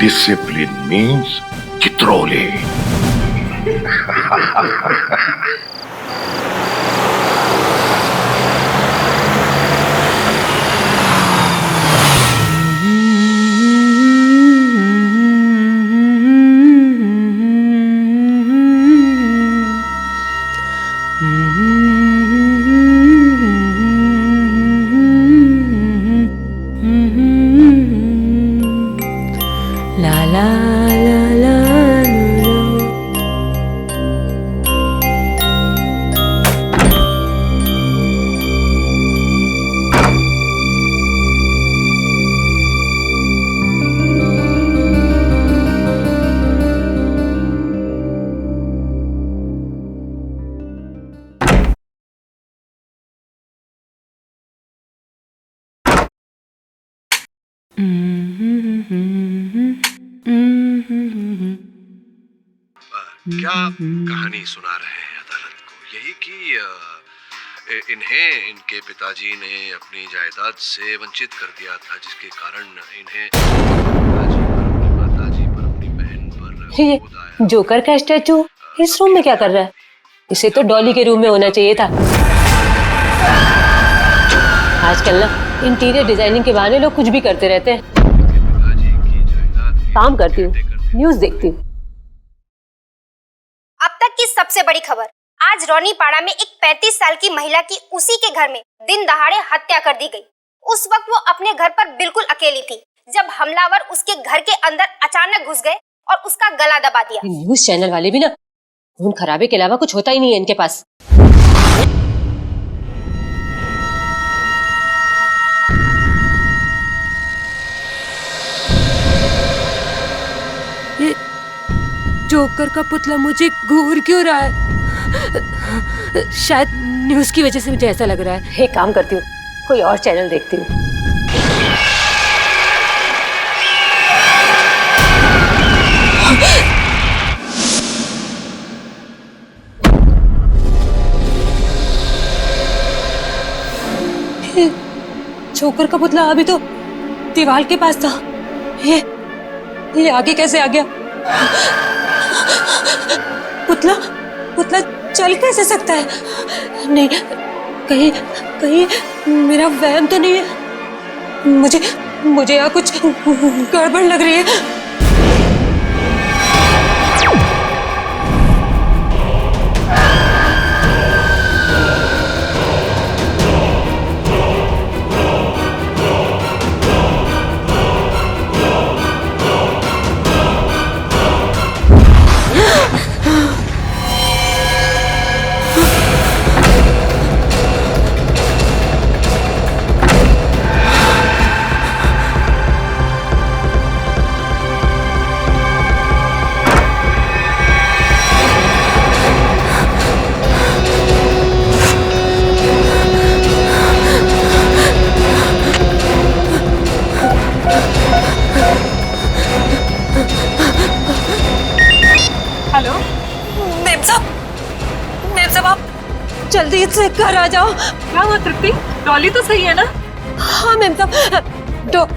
डिसिप्लिन मीन्स चित्रोले। क्या कहानी सुना रहे हैं अदालत को? यही कि इन्हें इनके पिताजी ने अपनी जायदाद से वंचित कर दिया था, जिसके कारण इन्हें माताजी पर, अपनी बहन पर। ये जोकर का स्टैचू इस रूम में क्या कर रहा है? इसे तो डॉली के रूम में होना चाहिए था। आजकल ना इंटीरियर डिजाइनिंग के बहाने लोग कुछ भी करते रहते हैं। काम करती हूँ, न्यूज देखती हूँ। अब तक की सबसे बड़ी खबर, आज रोनीपाड़ा में एक 35 साल की महिला की उसी के घर में दिन दहाड़े हत्या कर दी गई। उस वक्त वो अपने घर पर बिल्कुल अकेली थी जब हमलावर उसके घर के अंदर अचानक घुस गए और उसका गला दबा दिया। न्यूज चैनल वाले भी ना खून खराबे के अलावा कुछ होता ही नहीं है इनके पास। ये जोकर का पुतला मुझे घूर क्यों रहा है? शायद न्यूज की वजह से मुझे ऐसा लग रहा है। एक काम करती हूँ, कोई और चैनल देखती हूँ। जोकर का पुतला अभी तो दीवार के पास था, ये आगे कैसे आ गया? पुतला पुतला चल कैसे सकता है? नहीं, कहीं कहीं मेरा वहम तो नहीं है। मुझे यहाँ कुछ गड़बड़ लग रही है। मेम साहब आप जल्दी से घर आ जाओ। क्या हुआ तृप्ति, डॉली तो सही है ना? हाँ मेम साहब,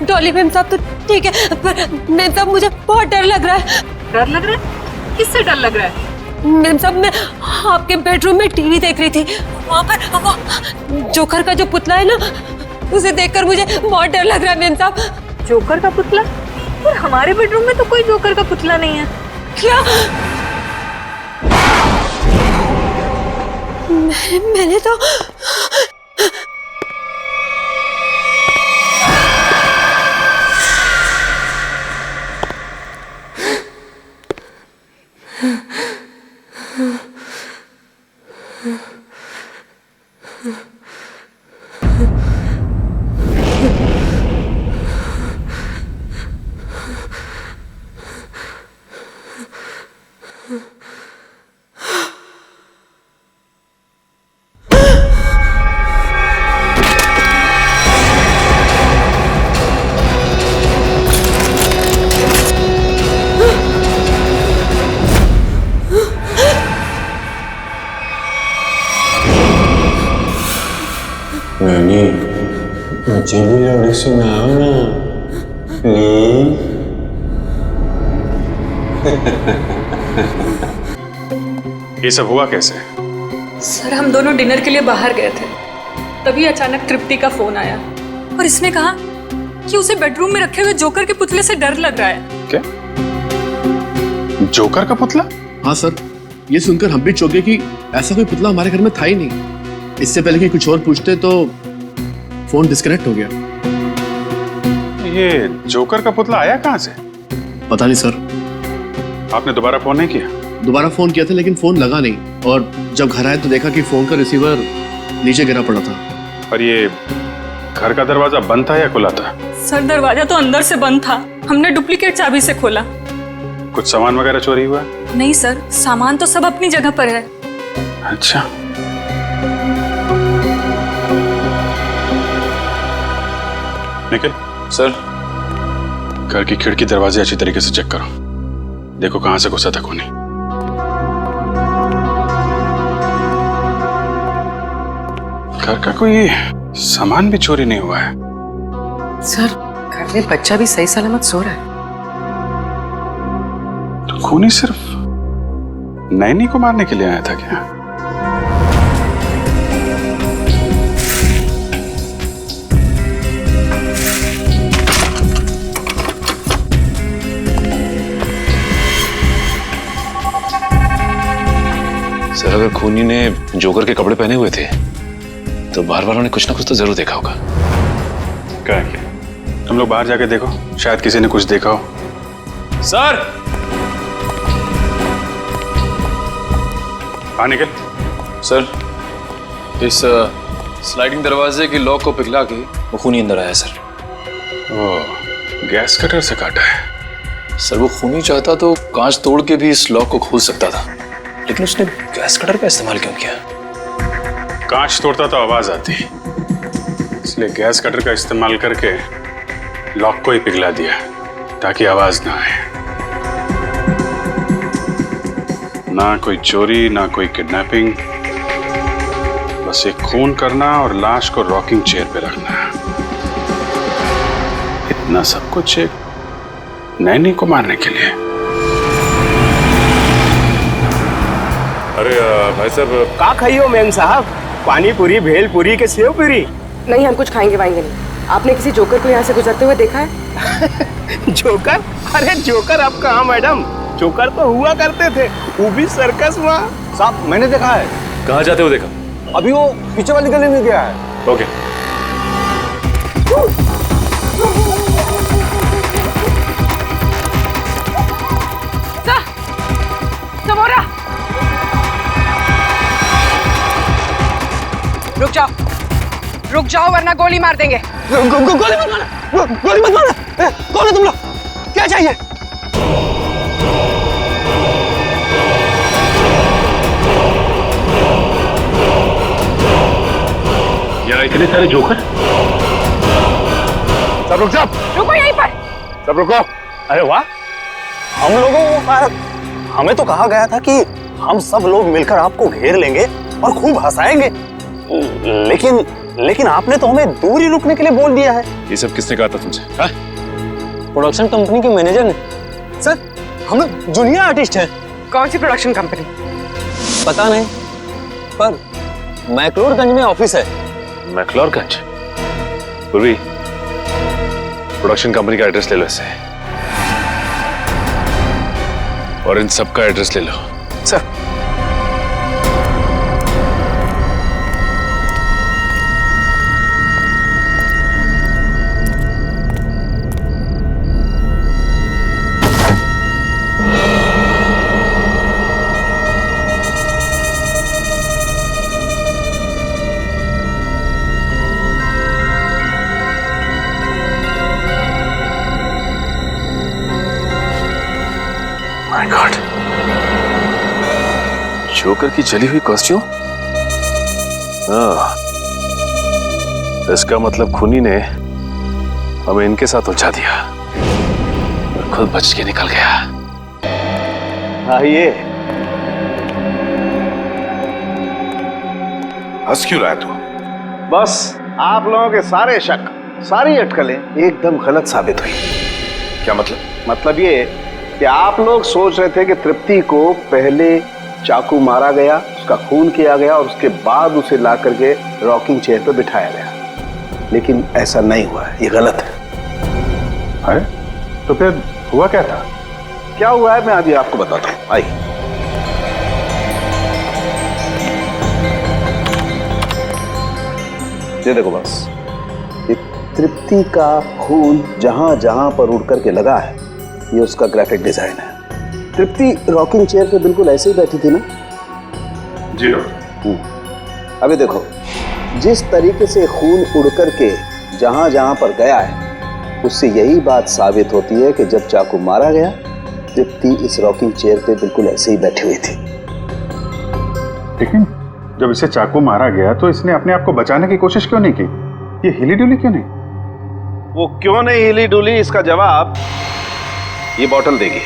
डॉली मेम साहब तो ठीक है, पर मेम साहब मुझे बहुत डर लग रहा है। डर लग रहा है? किससे डर लग रहा है? मेम साहब मैं आपके बेडरूम में टीवी देख रही थी, वहाँ पर वो जोकर का जो पुतला है ना, उसे देखकर मुझे बहुत डर लग रहा है मेम साहब। जोकर का पुतला? पर हमारे बेडरूम में तो कोई जोकर का पुतला नहीं है। क्या? मैंने तो मुझे भी लोरी सुनाओ ना प्लीज। ये सब हुआ कैसे? सर हम दोनों डिनर के लिए बाहर गए थे, तभी अचानक तृप्ति का फोन आया और इसने कहा कि उसे बेडरूम में रखे हुए जोकर के पुतले से डर लग रहा है। क्या? जोकर का पुतला? हाँ सर, ये सुनकर हम भी चौंके कि ऐसा कोई पुतला हमारे घर में था ही नहीं। इससे पहले कि कुछ और पूछते तो फोन डिस्कनेक्ट हो गया। ये जोकर का पुतला आया कहाँ से? पता नहीं सर। आपने दोबारा फोन नहीं किया? दोबारा फोन किया था लेकिन फोन लगा नहीं, और जब घर आए तो देखा कि फोन का रिसीवर नीचे गिरा पड़ा था। पर ये घर का दरवाजा बंद था या खुला था? सर दरवाजा तो अंदर से बंद था, हमने डुप्लीकेट चाबी से खोला। कुछ सामान वगैरह चोरी हुआ? नहीं सर, सामान तो सब अपनी जगह पर है। अच्छा। निखिल सर, घर की खिड़की दरवाजे अच्छी तरीके से चेक करो, देखो कहां से घुसा था खूनी। घर का कोई सामान भी चोरी नहीं हुआ है। सर घर में बच्चा भी सही सलामत सो रहा है। तो खूनी सिर्फ नैनी को मारने के लिए आया था क्या? सर अगर खूनी ने जोकर के कपड़े पहने हुए थे तो बाहर वालों ने कुछ ना कुछ तो जरूर देखा होगा। क्या? तुम लोग बाहर जाके देखो, शायद किसी ने कुछ देखा हो। सर हाँ निकल। सर इस स्लाइडिंग दरवाजे की लॉक को पिघला के वो खूनी अंदर आया सर। ओह, गैस कटर से काटा है। सर वो खूनी चाहता तो कांच तोड़ के भी इस लॉक को खोल सकता था, लेकिन उसने गैस कटर का इस्तेमाल क्यों किया? कांच तोड़ता तो आवाज आती, इसलिए गैस कटर का इस्तेमाल करके लॉक को ही पिघला दिया ताकि आवाज ना आए। ना कोई चोरी, ना कोई किडनैपिंग, बस एक खून करना और लाश को रॉकिंग चेयर पे रखना। इतना सब कुछ एक नैनी को मारने के लिए। अरे भाई साहब का खाइयो मेम साहब, पानी पूरी, भेल पूरी के सेव पूरी? नहीं, हम कुछ खाएंगे वाएंगे नहीं। आपने किसी जोकर को यहाँ से गुजरते हुए देखा है? जोकर? अरे जोकर अब कहाँ मैडम, जोकर तो हुआ करते थे, वो भी सर्कस में। साहब मैंने देखा है। कहाँ जाते हो देखा? अभी वो पीछे वाली गली में गया है। ओके। समोरा रुक जाओ वरना गोली मार देंगे। गोली मत मारना, गोली मत मारना। कौन है तुम लोग? क्या चाहिए? यहाँ इतने सारे जोकर? सब रुक जाओ। रुको यहीं पर। सब रुको। अरे वाह, हम लोगों को हमें तो कहा गया था कि हम सब लोग मिलकर आपको घेर लेंगे और खूब हंसाएंगे। लेकिन आपने तो हमें दूर ही रुकने के लिए बोल दिया है। ये सब किसने कहा था तुमसे? प्रोडक्शन कंपनी के मैनेजर ने। सर, हम लोग जूनियर आर्टिस्ट हैं। कौन सी प्रोडक्शन कंपनी? पता नहीं, पर मैक्लोडगंज में ऑफिस है। मैक्लोडगंज? पूर्वी, प्रोडक्शन कंपनी का एड्रेस ले लो इससे, और इन सब का एड्रेस ले लो। सर, जोकर की जली हुई कॉस्ट्यूम? इसका मतलब खूनी ने हमें इनके साथ उलझा दिया और खुद बच के निकल गया। आइए। हंस क्यों रहा है तू? बस आप लोगों के सारे शक, सारी अटकलें एकदम गलत साबित हुई। क्या मतलब? मतलब ये कि आप लोग सोच रहे थे कि तृप्ति को पहले चाकू मारा गया, उसका खून किया गया और उसके बाद उसे ला करके रॉकिंग चेयर पर बिठाया गया, लेकिन ऐसा नहीं हुआ है, ये गलत है। अरे तो फिर हुआ क्या था? क्या हुआ है मैं अभी आपको बताता हूँ, आइए। ये देखो बस, ये तृप्ति का खून जहां जहां पर उड़ करके लगा है, ये उसका ग्राफिक डिजाइन है। तृप्ति रॉकिंग चेयर पे बिल्कुल ऐसे ही बैठी थी ना? जी डॉक्टर। अभी देखो, जिस तरीके से खून उड़ करके जहां जहां पर गया है, उससे यही बात साबित होती है कि जब चाकू मारा गया, तृप्ति इस रॉकिंग चेयर पे बिल्कुल ऐसे ही बैठी हुई थी। लेकिन जब इसे चाकू मारा गया तो इसने अपने आप को बचाने की कोशिश क्यों नहीं की? ये हिली डुली क्यों नहीं? वो क्यों नहीं हिली डुली, इसका जवाब ये बॉटल देगी।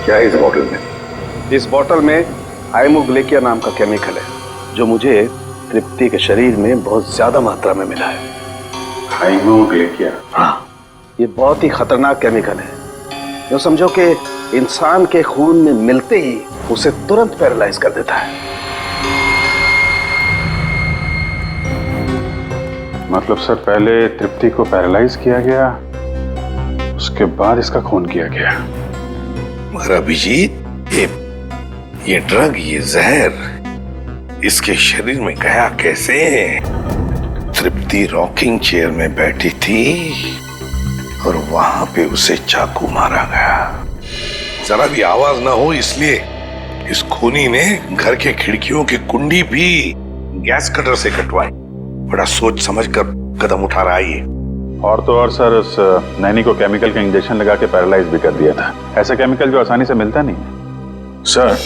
क्या है इस बॉटल में? इस बॉटल में हाइमोग्लेकिया नाम का केमिकल है, जो मुझे तृप्ति के शरीर में बहुत ज्यादा मात्रा में मिला है। हाइमोग्लेकिया? हाँ, ये बहुत ही खतरनाक केमिकल है। जो समझो कि इंसान के खून में मिलते ही उसे तुरंत पैरालाइज कर देता है। मतलब सर, पहले तृप्ति को पैरालाइज किया गया, उसके बाद इसका खून किया गया। मगर अभिजीत, ये ड्रग, ये जहर इसके शरीर में गया कैसे? तृप्ति रॉकिंग चेयर में बैठी थी और वहां पे उसे चाकू मारा गया। जरा भी आवाज ना हो इसलिए इस खूनी ने घर के खिड़कियों की कुंडी भी गैस कटर से कटवाई। बड़ा सोच समझ कर कदम उठा रहा है ये। और तो और सर, उस नैनी को केमिकल का इंजेक्शन लगा के पैरालाइज भी कर दिया था। ऐसा केमिकल जो आसानी से मिलता नहीं है। सर,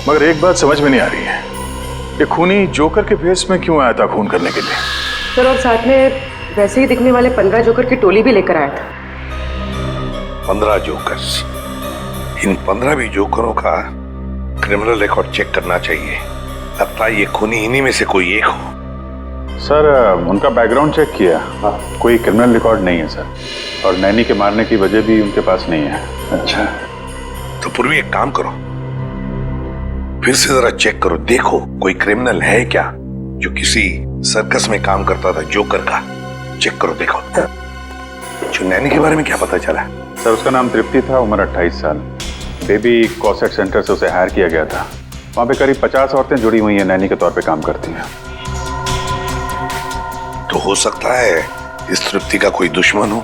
मगर एक बात समझ में नहीं आ रही है, ये खूनी जोकर के भेष में क्यों आया था खून करने के लिए? सर, और साथ में वैसे ही दिखने वाले 15 जोकर की टोली भी लेकर आया था। 15 जोकर्स? इन 15 भी जोकरों का क्रिमिनल रिकॉर्ड चेक करना चाहिए। लगता है ये खूनी इन्हीं में से कोई एक हो। सर, उनका बैकग्राउंड चेक किया, कोई क्रिमिनल रिकॉर्ड नहीं है सर, और नैनी के मारने की वजह भी उनके पास नहीं है। अच्छा, तो पूर्वी एक काम करो, फिर से जरा चेक करो, देखो कोई क्रिमिनल है क्या जो किसी सर्कस में काम करता था जोकर का। चेक करो, देखो। जो नैनी के बारे में क्या पता चला? सर, उसका नाम तृप्ति था, उम्र 28 साल। बेबी कॉसेट सेंटर से उसे हायर किया गया था। वहां पे करीब 50 औरतें जुड़ी हुई हैं, नैनी के तौर पे काम करती हैं। तो हो सकता है इस तृप्ति का कोई दुश्मन हो,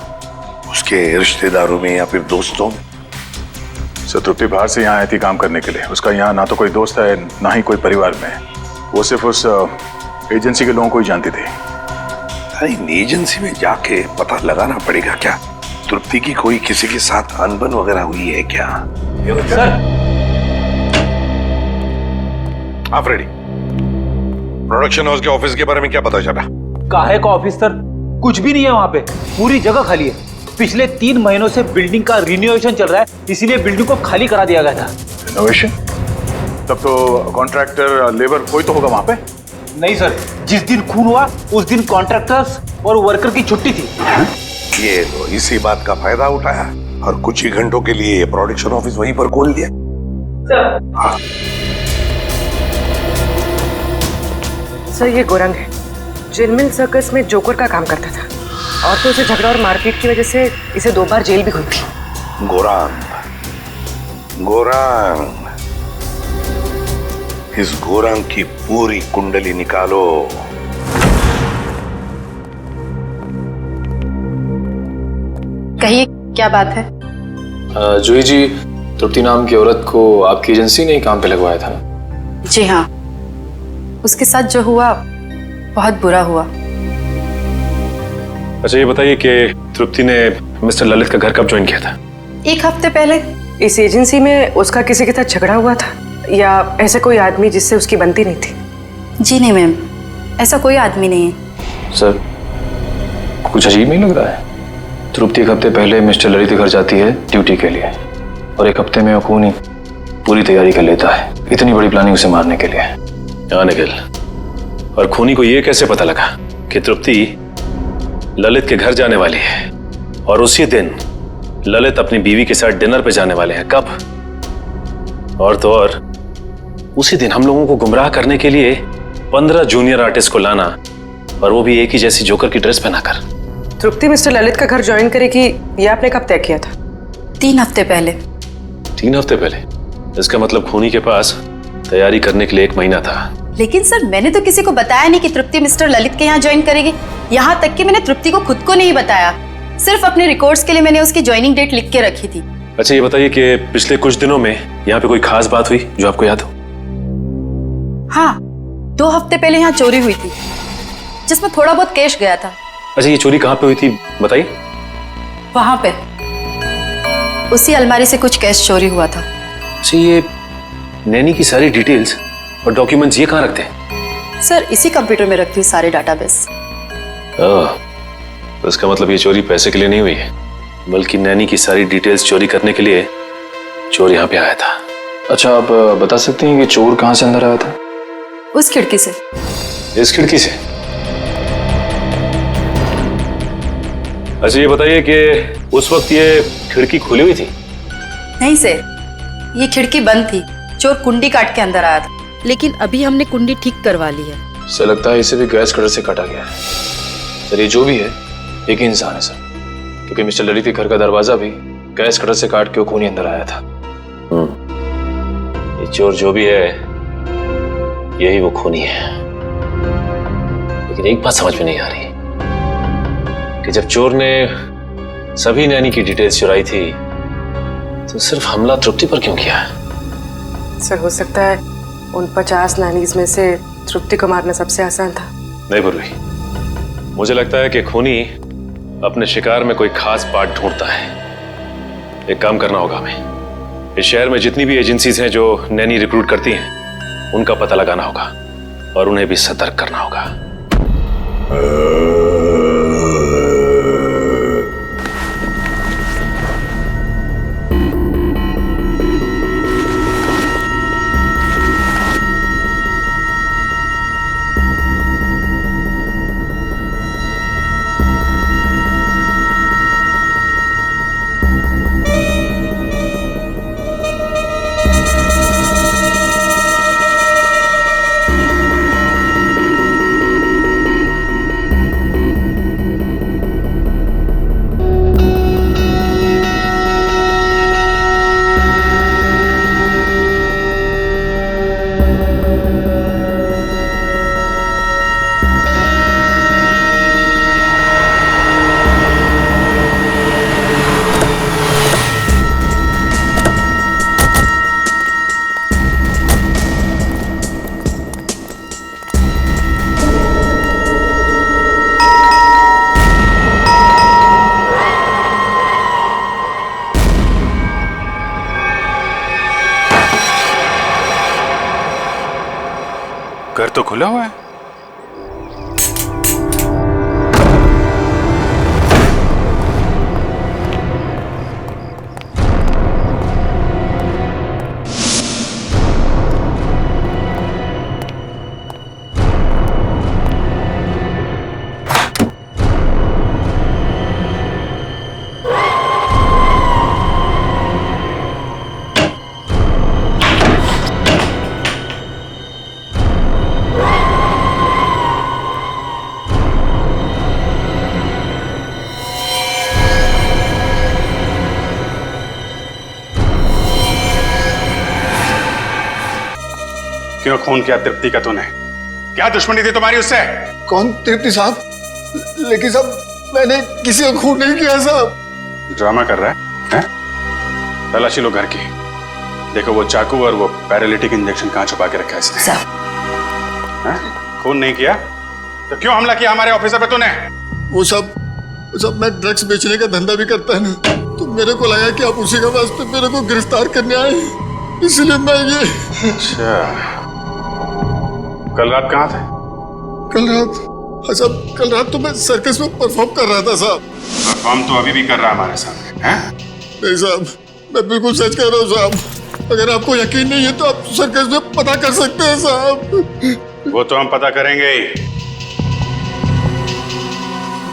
उसके रिश्तेदारों में या फिर दोस्तों में। सर, तृप्ति बाहर से यहाँ आई थी काम करने के लिए। उसका यहाँ ना तो कोई दोस्त है, ना ही कोई परिवार में। वो सिर्फ उस एजेंसी के लोगों को ही जानती थी। इन एजेंसी में जाके पता लगाना पड़ेगा क्या तृप्ति की कोई किसी के साथ अनबन वगैरह हुई है क्या? सर, आप रेडी? प्रोडक्शन हाउस के ऑफिस के बारे में क्या पता चला? काहे का ऑफिस सर? कुछ भी नहीं है वहाँ पे, पूरी जगह खाली है। पिछले 3 महीनों से बिल्डिंग का रिनोवेशन चल रहा है, इसीलिए बिल्डिंग को खाली करा दिया गया था। इनोवेशन? तब तो कॉन्ट्रैक्टर, लेबर कोई तो होगा वहां पे। नहीं सर, जिस दिन खून हुआ उस दिन कॉन्ट्रैक्टर्स और वर्कर की छुट्टी थी। ये तो इसी बात का फायदा उठाया और कुछ ही घंटों के लिए प्रोडक्शन ऑफिस वहीं पर खोल दिया। हाँ। सर ये गोरंग है, जिनमिल सर्कस में जोकर का काम करता था और तो उसे झगड़ा और मारपीट की वजह से इसे 2 बार जेल भी हुई थी। गोरांग, इस गोरांग की पूरी कुंडली निकालो। कहिए क्या बात है? जूही जी, तृप्ति नाम की औरत को आपकी एजेंसी ने काम पे लगवाया था ना? जी हाँ, उसके साथ जो हुआ बहुत बुरा हुआ। अच्छा ये बताइए कि तृप्ति ने मिस्टर ललित का घर कब ज्वाइन किया था? 1 हफ्ते पहले। इस एजेंसी में उसका किसी के साथ झगड़ा हुआ था या ऐसे कोई आदमी जिससे उसकी बनती नहीं थी? जी नहीं मैम, ऐसा कोई आदमी नहीं है। सर कुछ अजीब नहीं लग रहा है? तृप्ति 1 हफ्ते पहले मिस्टर ललित के घर जाती है ड्यूटी के लिए और 1 हफ्ते में वो खूनी पूरी तैयारी कर लेता है, इतनी बड़ी प्लानिंग उसे मारने के लिए। हाँ निखिल, और खूनी को ये कैसे पता लगा कि तृप्ति ललित के घर जाने वाली है और उसी दिन ललित अपनी बीवी के साथ डिनर पे जाने वाले हैं? कब? और तो और उसी दिन हम लोगों को गुमराह करने के लिए 15 जूनियर आर्टिस्ट को लाना, और वो भी एक ही जैसी जोकर की ड्रेस पहनाकर। तृप्ति मिस्टर ललित का घर ज्वाइन करेगी ये आपने कब तय किया था? 3 हफ्ते पहले। 3 हफ्ते पहले? इसका मतलब खूनी के पास तैयारी करने के लिए 1 महीना था। लेकिन सर मैंने तो किसी को बताया नहीं कि तृप्ति मिस्टर ललित के यहाँ ज्वाइन करेगी। यहाँ तक कि मैंने तृप्ति को खुद को नहीं बताया, सिर्फ अपने रिकॉर्ड्स के लिए मैंने उसकी ज्वाइनिंग डेट लिख के रखी थी। अच्छा ये बताइए कि पिछले कुछ दिनों में यहाँ पे कोई खास बात हुई जो आपको याद हो? हाँ, 2 हफ्ते पहले यहाँ चोरी हुई थी जिसमें थोड़ा बहुत कैश गया था। अच्छा ये चोरी कहाँ पे हुई थी बताइए? वहां पे उसी अलमारी से कुछ कैश चोरी हुआ था। अच्छा ये नैनी की सारी डिटेल्स और डॉक्यूमेंट्स ये कहाँ रखते हैं? सर इसी कंप्यूटर में रखती हूँ सारे डाटाबेस। तो इसका मतलब ये चोरी पैसे के लिए नहीं हुई है, बल्कि नैनी की सारी डिटेल्स चोरी करने के लिए चोर यहाँ पे आया था। अच्छा आप बता सकते हैं कि चोर कहाँ से अंदर आया था? उस खिड़की से। इस खिड़की से? अच्छा ये बताइए कि उस वक्त ये खिड़की खुली हुई थी? नहीं सर, ये खिड़की बंद थी, चोर कुंडी काट के अंदर आया था। लेकिन अभी हमने कुंडी ठीक करवा ली है। सर लगता है इसे भी गैस कटर से काटा गया है। सर ये जो भी है एक ही इंसान है सर, क्योंकि मिस्टर ललित के घर का दरवाजा भी गैस कटर से काट के वो खूनी अंदर आया था। ये चोर जो भी है यही वो खूनी है। लेकिन एक बात समझ में नहीं आ रही कि जब चोर ने सभी नैनी की डिटेल्स चुराई थी तो सिर्फ हमला तृप्ति पर क्यों किया? सर हो सकता है उन 50 नैनीज में से तृप्ति को मारना सबसे आसान था। नहीं पूर्वी, मुझे लगता है कि खूनी अपने शिकार में कोई खास पार्ट ढूंढता है। एक काम करना होगा हमें, इस शहर में जितनी भी एजेंसीज हैं जो नैनी रिक्रूट करती हैं उनका पता लगाना होगा और उन्हें भी सतर्क करना होगा। घर तो खुला हुआ है। क्यों खून किया तृप्ति का तूने? क्या दुश्मनी थी तुम्हारी उससे? कौन तृप्ति साहब? लेकिन साहब मैंने किसी का खून नहीं किया साहब। ड्रामा कर रहा है? तलाशी लो घर की। देखो वो चाकू और वो पैरालिटिक इंजेक्शन कहाँ छुपा के रखा है इसने? खून नहीं किया तो क्यों हमला किया हमारे ऑफिसर पे तूने? वो सब मैं ड्रग्स बेचने का धंधा भी करता है ना, तो मेरे को लगा कि आप उसी के वास्ते मेरे को गिरफ्तार करने आए, इसलिए मैं ये। अच्छा, कल रात कहाँ थे? कल रात? हाँ साहब, कल रात तो मैं सर्कस में परफॉर्म कर रहा था साहब। परफॉर्म तो अभी भी कर रहा हमारे सामने, हैं? नहीं साहब, मैं बिल्कुल सच कह रहा हूँ साहब। अगर आपको यकीन नहीं है तो आप सर्कस में पता कर सकते हैं साहब। वो तो हम पता करेंगे ही।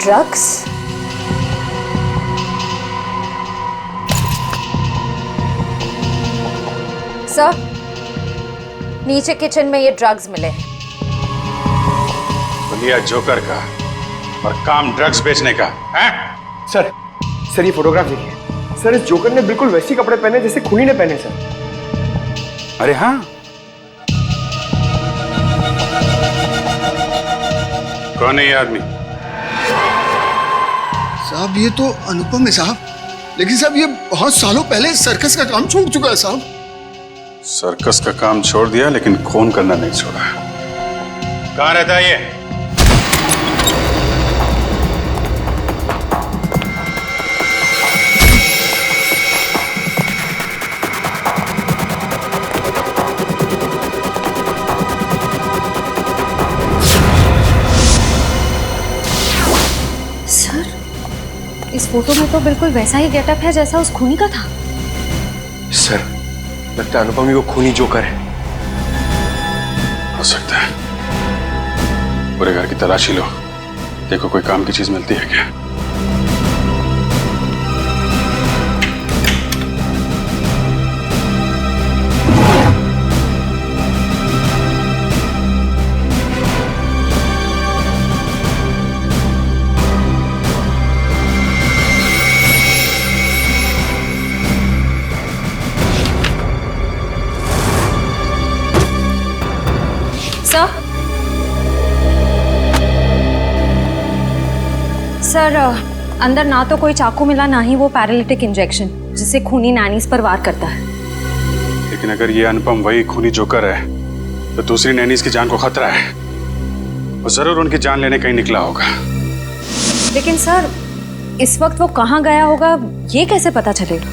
ड्रग्स? सर, नीचे किचन में ये ड्रग्स मिले हैं। लिया जोकर का और काम ड्रग्स बेचने का है? सर ये फोटोग्राफ देखिए सर, इस जोकर ने बिल्कुल वैसे कपड़े पहने जैसे खूनी ने पहने सर। अरे हाँ, कौन है ये आदमी? साहब ये तो अनुपम है साहब, लेकिन साहब ये बहुत सालों पहले सर्कस का काम छोड़ चुका है साहब। सर्कस का काम छोड़ दिया लेकिन खून करना नहीं छोड़ा। कहाँ रहता है ये? सर, इस फोटो में तो बिल्कुल वैसा ही गेटअप है जैसा उस खूनी का था। सर लगता है अनुपम ही वो खूनी जोकर है। हो सकता है। पूरे घर की तलाशी लो, देखो कोई काम की चीज मिलती है क्या? सर, अंदर ना तो कोई चाकू मिला, ना ही वो पैरालिटिक इंजेक्शन जिसे खूनी नैनीज पर वार करता है। लेकिन अगर ये अनुपम वही खूनी जोकर है तो दूसरी नैनीज की जान को खतरा है। वो जरूर उनकी जान लेने कहीं निकला होगा। लेकिन सर, इस वक्त वो कहाँ गया होगा ये कैसे पता चलेगा?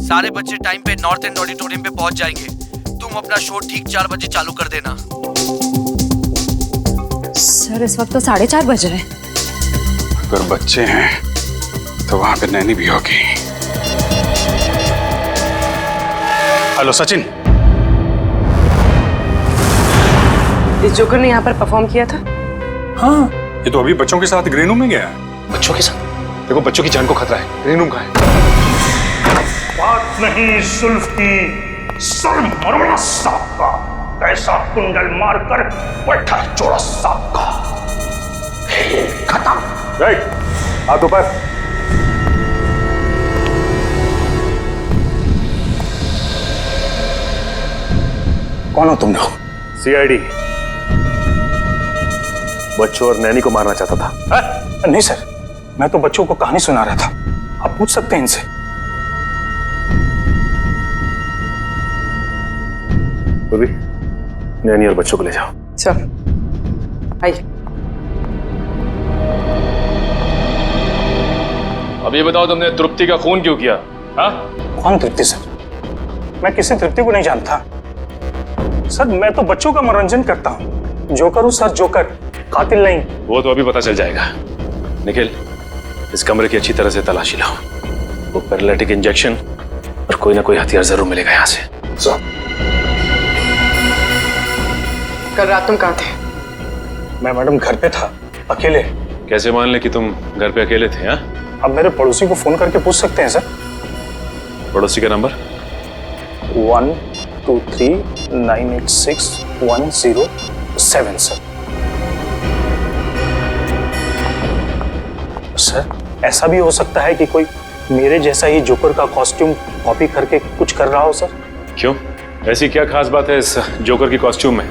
सारे बच्चे टाइम पे नॉर्थ एंड ऑडिटोरियम पे पहुंच जाएंगे। तुम अपना शो ठीक 4 बजे चालू कर देना। सर इस वक्त तो 4:30 बज रहे हैं। अगर बच्चे हैं तो वहां पे नैनी भी होगी। हेलो सचिन, इस जोकर ने यहाँ पर परफॉर्म किया था? हाँ, ये तो अभी बच्चों के साथ ग्रीन रूम में गया है। बच्चों के साथ? देखो बच्चों की जान को खतरा है। ग्रीन रूम कहाँ है? बात नहीं सुल्फ की, सर मरवड़ा सांप का, कैसा कुंडल मारकर बैठा चोड़ा सांप का। खेल खत्म। हाथ ऊपर। कौन हो तुम लोग? सीआईडी। बच्चों और नैनी को मारना चाहता था। नहीं सर, मैं तो बच्चों को कहानी सुना रहा था। आप पूछ सकते हैं इनसे। पूर्वी, नैनी और बच्चों को ले जाओ। चल आइए। अब ये बताओ तुमने तृप्ति का खून क्यों किया? हाँ? कौन तृप्ति सर? मैं किसी तृप्ति को नहीं जानता सर। मैं तो बच्चों का मनोरंजन करता हूँ। जोकर हूँ सर, जोकर, कातिल नहीं। वो तो अभी पता चल जाएगा। निखिल, इस कमरे की अच्छी तरह से तलाशी लाओ। वो पैरालिटिक इंजेक्शन और कोई ना कोई हथियार जरूर मिलेगा यहाँ से। कल रात तुम कहाँ थे? मैं मैडम घर पे था, अकेले। कैसे मान ले कि तुम घर पे अकेले थे? हाँ? अब मेरे पड़ोसी को फोन करके पूछ सकते हैं सर। पड़ोसी का नंबर? 123986107। 7 सर, ऐसा भी हो सकता है कि कोई मेरे जैसा ही जोकर का कॉस्ट्यूम कॉपी करके कुछ कर रहा हो सर। क्यों? ऐसी क्या खास बात है इस जोकर की कॉस्ट्यूम में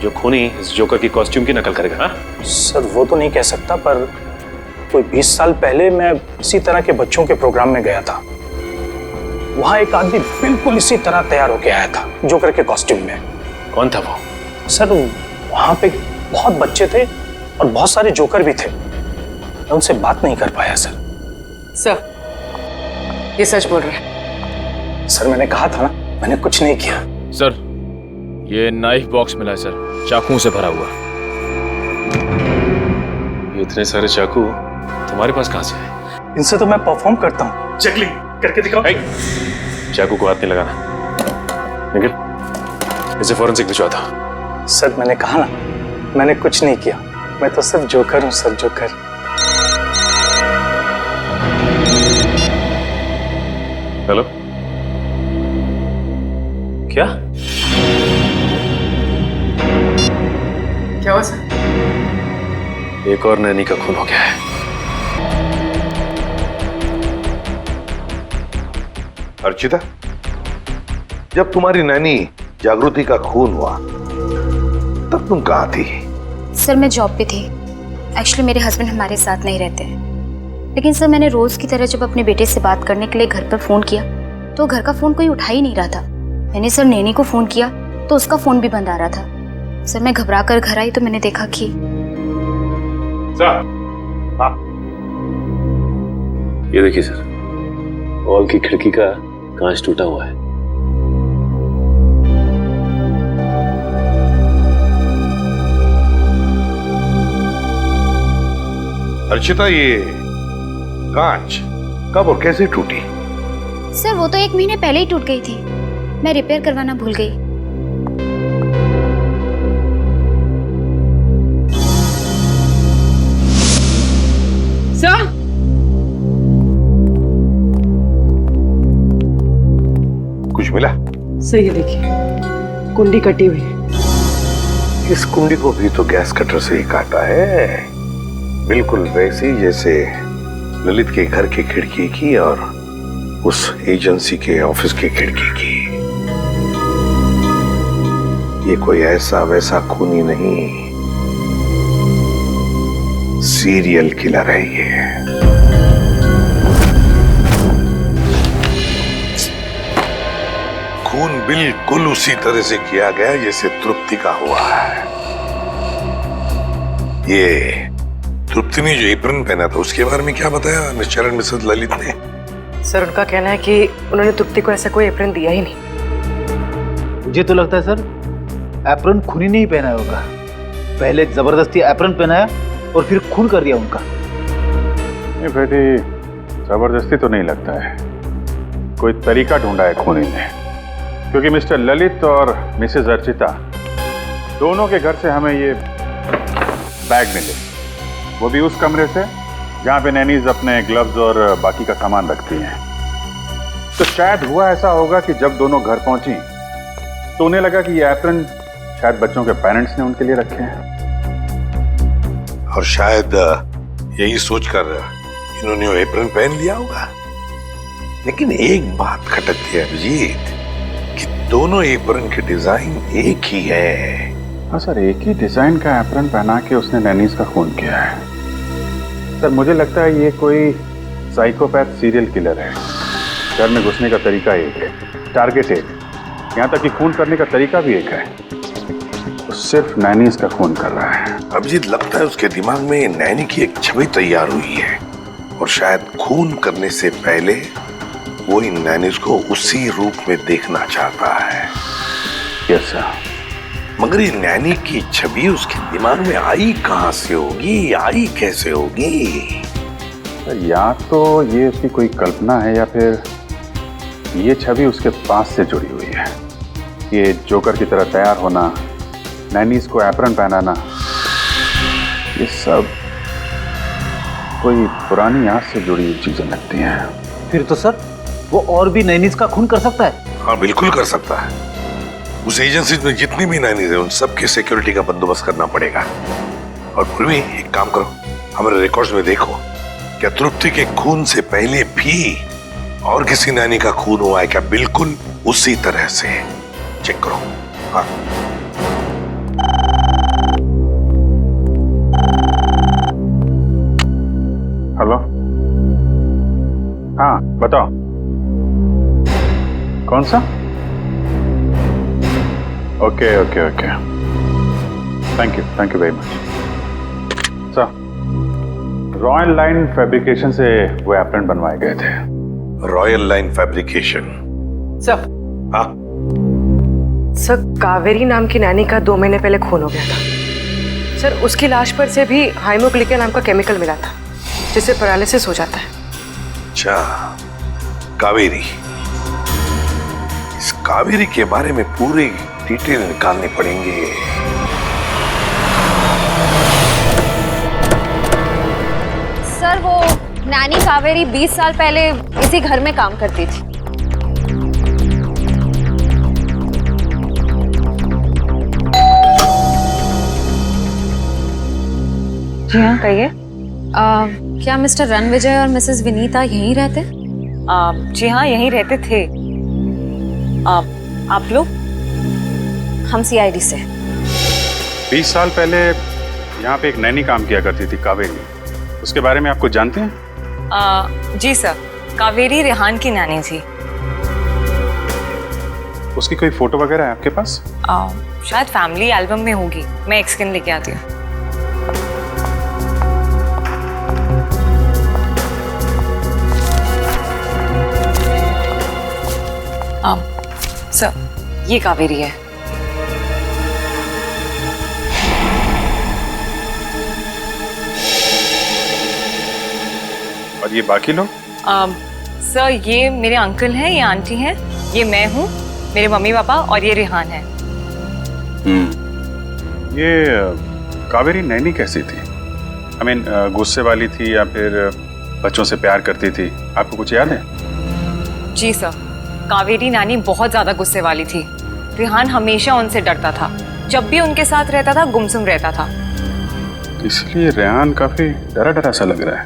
जो खूनी इस जोकर की कॉस्ट्यूम की नकल करेगा? हाँ सर, वो तो नहीं कह सकता, पर कोई 20 साल पहले मैं इसी तरह के बच्चों के प्रोग्राम में गया था। वहां एक आदमी बिल्कुल इसी तरह तैयार होके आया था जोकर के कॉस्ट्यूम में। कौन था वो? सर, वहां पे बहुत बच्चे थे और बहुत सारे जोकर भी थे। मैं उनसे बात नहीं कर पाया सर। सर, ये सच बोल रहा है? सर, मैंने कहा था ना, मैंने कुछ नहीं किया। सर, ये नाइफ बॉक्स मिला है सर, चाकुओं से भरा हुआ। ये इतने सारे चाकू तुम्हारे पास कहां से है? इनसे तो मैं परफॉर्म करता हूँ। जगलिंग करके दिखाओ। चाकू को हाथ नहीं लगाना, निखिल इसे फॉरेंसिक भिजवा दो। सर, मैंने कहा ना, मैंने कुछ नहीं किया। मैं तो सिर्फ जोकर हूँ सर, जोकर। हेलो, क्या क्या हुआ सर? एक और नैनी का खून हो गया है। अर्चिता, जब तुम्हारी नैनी जागृति का खून हुआ तब तुम कहाँ थी? सर, मैं जॉब पे थी। एक्चुअली मेरे हस्बैंड हमारे साथ नहीं रहते हैं, लेकिन सर मैंने रोज की तरह जब अपने बेटे से बात करने के लिए घर पर फोन किया तो घर का फोन कोई उठा ही नहीं रहा था। मैंने सर नैनी को फोन किया तो उसका फोन भी बंद आ रहा था। सर, मैं घबरा कर घर आई तो मैंने देखा कि ये देखिए सर, हॉल की खिड़की का कांच टूटा हुआ है। अर्चिता, ये कांच कब और कैसे टूटी? सर, वो तो 1 महीने पहले ही टूट गई थी। मैं रिपेयर करवाना भूल गई। सर, कुछ मिला? सर ये देखिए, कुंडी कटी हुई है। इस कुंडी को भी तो गैस कटर से ही काटा है, बिल्कुल वैसी जैसे ललित के घर की खिड़की की और उस एजेंसी के ऑफिस की खिड़की की। ये कोई ऐसा वैसा खूनी नहीं, सीरियल किलर है ये। खून बिल्कुल उसी तरह से किया गया जैसे तृप्ति का हुआ है। ये तृप्ति ने जो एप्रन पहना था उसके बारे में क्या बताया मिस्टर एंड मिसेस ललित ने? सर, उनका कहना है कि उन्होंने तृप्ति को ऐसा कोई एप्रन दिया ही नहीं। मुझे तो लगता है सर, एप्रन खूनी नहीं पहनाया होगा। पहले जबरदस्ती एप्रन पहनाया और फिर खून कर दिया उनका। नहीं बेटी, जबरदस्ती तो नहीं लगता है, कोई तरीका ढूंढा है खूनी ने। क्योंकि मिस्टर ललित और मिसेस अर्चिता दोनों के घर से हमें ये बैग मिले, वो भी उस कमरे से जहाँ पे नैनीज अपने ग्लव्स और बाकी का सामान रखती हैं। तो शायद हुआ ऐसा होगा कि जब दोनों घर पहुंची तो उन्हें लगा कि ये एप्रन शायद बच्चों के पेरेंट्स ने उनके लिए रखे हैं, और शायद यही सोचकर इन्होंने वो एप्रन पहन लिया होगा। लेकिन एक बात खटकती है अभिजीत कि दोनों एप्रन के डिजाइन एक ही है। हाँ सर, एक ही डिजाइन का एप्रन पहना के उसने नैनीज का खून किया है। सर, मुझे लगता है ये कोई साइकोपैथ सीरियल किलर है। घर में घुसने का तरीका एक है, टारगेट एक, यहाँ तक कि खून करने का तरीका भी एक है। तो सिर्फ नैनीज का खून कर रहा है। अभिजीत, लगता है उसके दिमाग में नैनी की एक छवि तैयार हुई है और शायद खून करने से पहले वो इन नैनीज को उसी रूप में देखना चाहता है। Yes sir. मगर ये नैनी की छवि उसके दिमाग में आई कहां से होगी, आई कैसे होगी? या तो ये उसकी कोई कल्पना है या फिर ये छवि उसके पास से जुड़ी हुई है। ये जोकर की तरह तैयार होना, नैनीज को एप्रन पहनाना, ये सब कोई पुरानी याद से जुड़ी हुई चीजें लगती हैं। फिर तो सर वो और भी नैनीज का खून कर सकता है। हाँ, बिल्कुल कर सकता है। उस एजेंसी में जितनी भी नैनीज है उन सबके सिक्योरिटी का बंदोबस्त करना पड़ेगा। और फिर भी एक काम करो, हमारे रिकॉर्ड्स में देखो क्या तृप्ति के खून से पहले भी और किसी नैनी का खून हुआ है क्या? बिल्कुल उसी तरह से चेक करो। हाँ हेलो, हाँ बताओ, कौन सा? Okay okay okay, thank you very much sir. Royal line fabrication से वो एप्रन बनवाए गए थे। Royal line fabrication? सर। हाँ सर, कावेरी नाम की नैनी का 2 महीने पहले खून हो गया था सर। उसकी लाश पर से भी हाइमोग्लिका नाम का केमिकल मिला था जिससे पैरालिसिस हो जाता है। अच्छा, कावेरी। इस कावेरी के बारे में पूरी डिटेल निकालने पड़ेंगे। सर, वो नैनी कावेरी 20 साल पहले इसी घर में काम करती थी। जी हाँ, कहिए। क्या मिस्टर रणविजय और मिसेस विनीता यहीं रहते? जी हाँ, यहीं रहते थे। आप लोग? हम सीआईडी से। 20 साल पहले यहाँ पे एक नैनी काम किया करती थी, कावेरी। उसके बारे में आप कुछ जानते हैं? जी सर, कावेरी रेहान की नैनी थी। उसकी कोई फोटो वगैरह है आपके पास? शायद फैमिली एल्बम में होगी, मैं एक स्कैन लेके आती हूँ। सर, ये कावेरी है। और ये बाकी लोग? सर, ये मेरे अंकल हैं, ये आंटी हैं, ये मैं हूँ, मेरे मम्मी पापा, और ये रेहान है। ये कावेरी नैनी कैसी थी? I mean, गुस्से वाली थी या फिर बच्चों से प्यार करती थी? आपको कुछ याद है? जी सर, कावेरी नानी बहुत ज्यादा गुस्से वाली थी। रेहान हमेशा उनसे डरता था, जब भी उनके साथ रहता था गुमसुम रहता था। इसलिए रेहान काफी डरा डरा सा लग रहा है।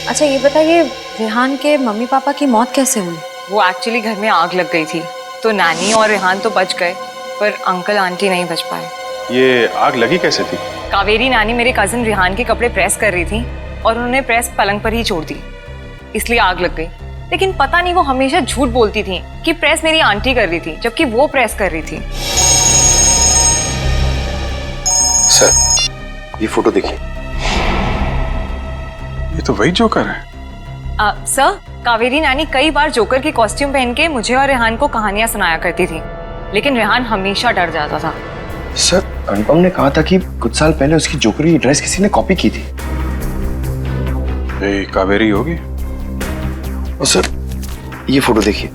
अच्छा, ये बताइए, रेहान के मम्मी पापा की मौत कैसे हुई? वो एक्चुअली घर में आग लग गई थी, तो नानी और रेहान तो बच गए, पर अंकल आंटी नहीं बच पाए। ये आग लगी कैसे थी? कावेरी नानी मेरे कजिन रेहान के कपड़े प्रेस कर रही थी और उन्होंने प्रेस पलंग पर ही छोड़ दी, इसलिए आग लग गई। लेकिन पता नहीं वो हमेशा झूठ बोलती थी कि प्रेस मेरी आंटी कर रही थी, जबकि वो प्रेस कर रही थी। सर, ये फोटो देखिए। ये तो वही जोकर है। सर, कावेरी नानी कई बार जोकर की कॉस्ट्यूम पहन के मुझे और रेहान को कहानियां सुनाया करती थी, लेकिन रेहान हमेशा डर जाता था। सर, अनुपम ने कहा था कि कुछ साल पहले उसकी जोकर की ड्रेस किसी ने कॉपी की थी। कावेरी होगी। और सर, ये फोटो देखिए।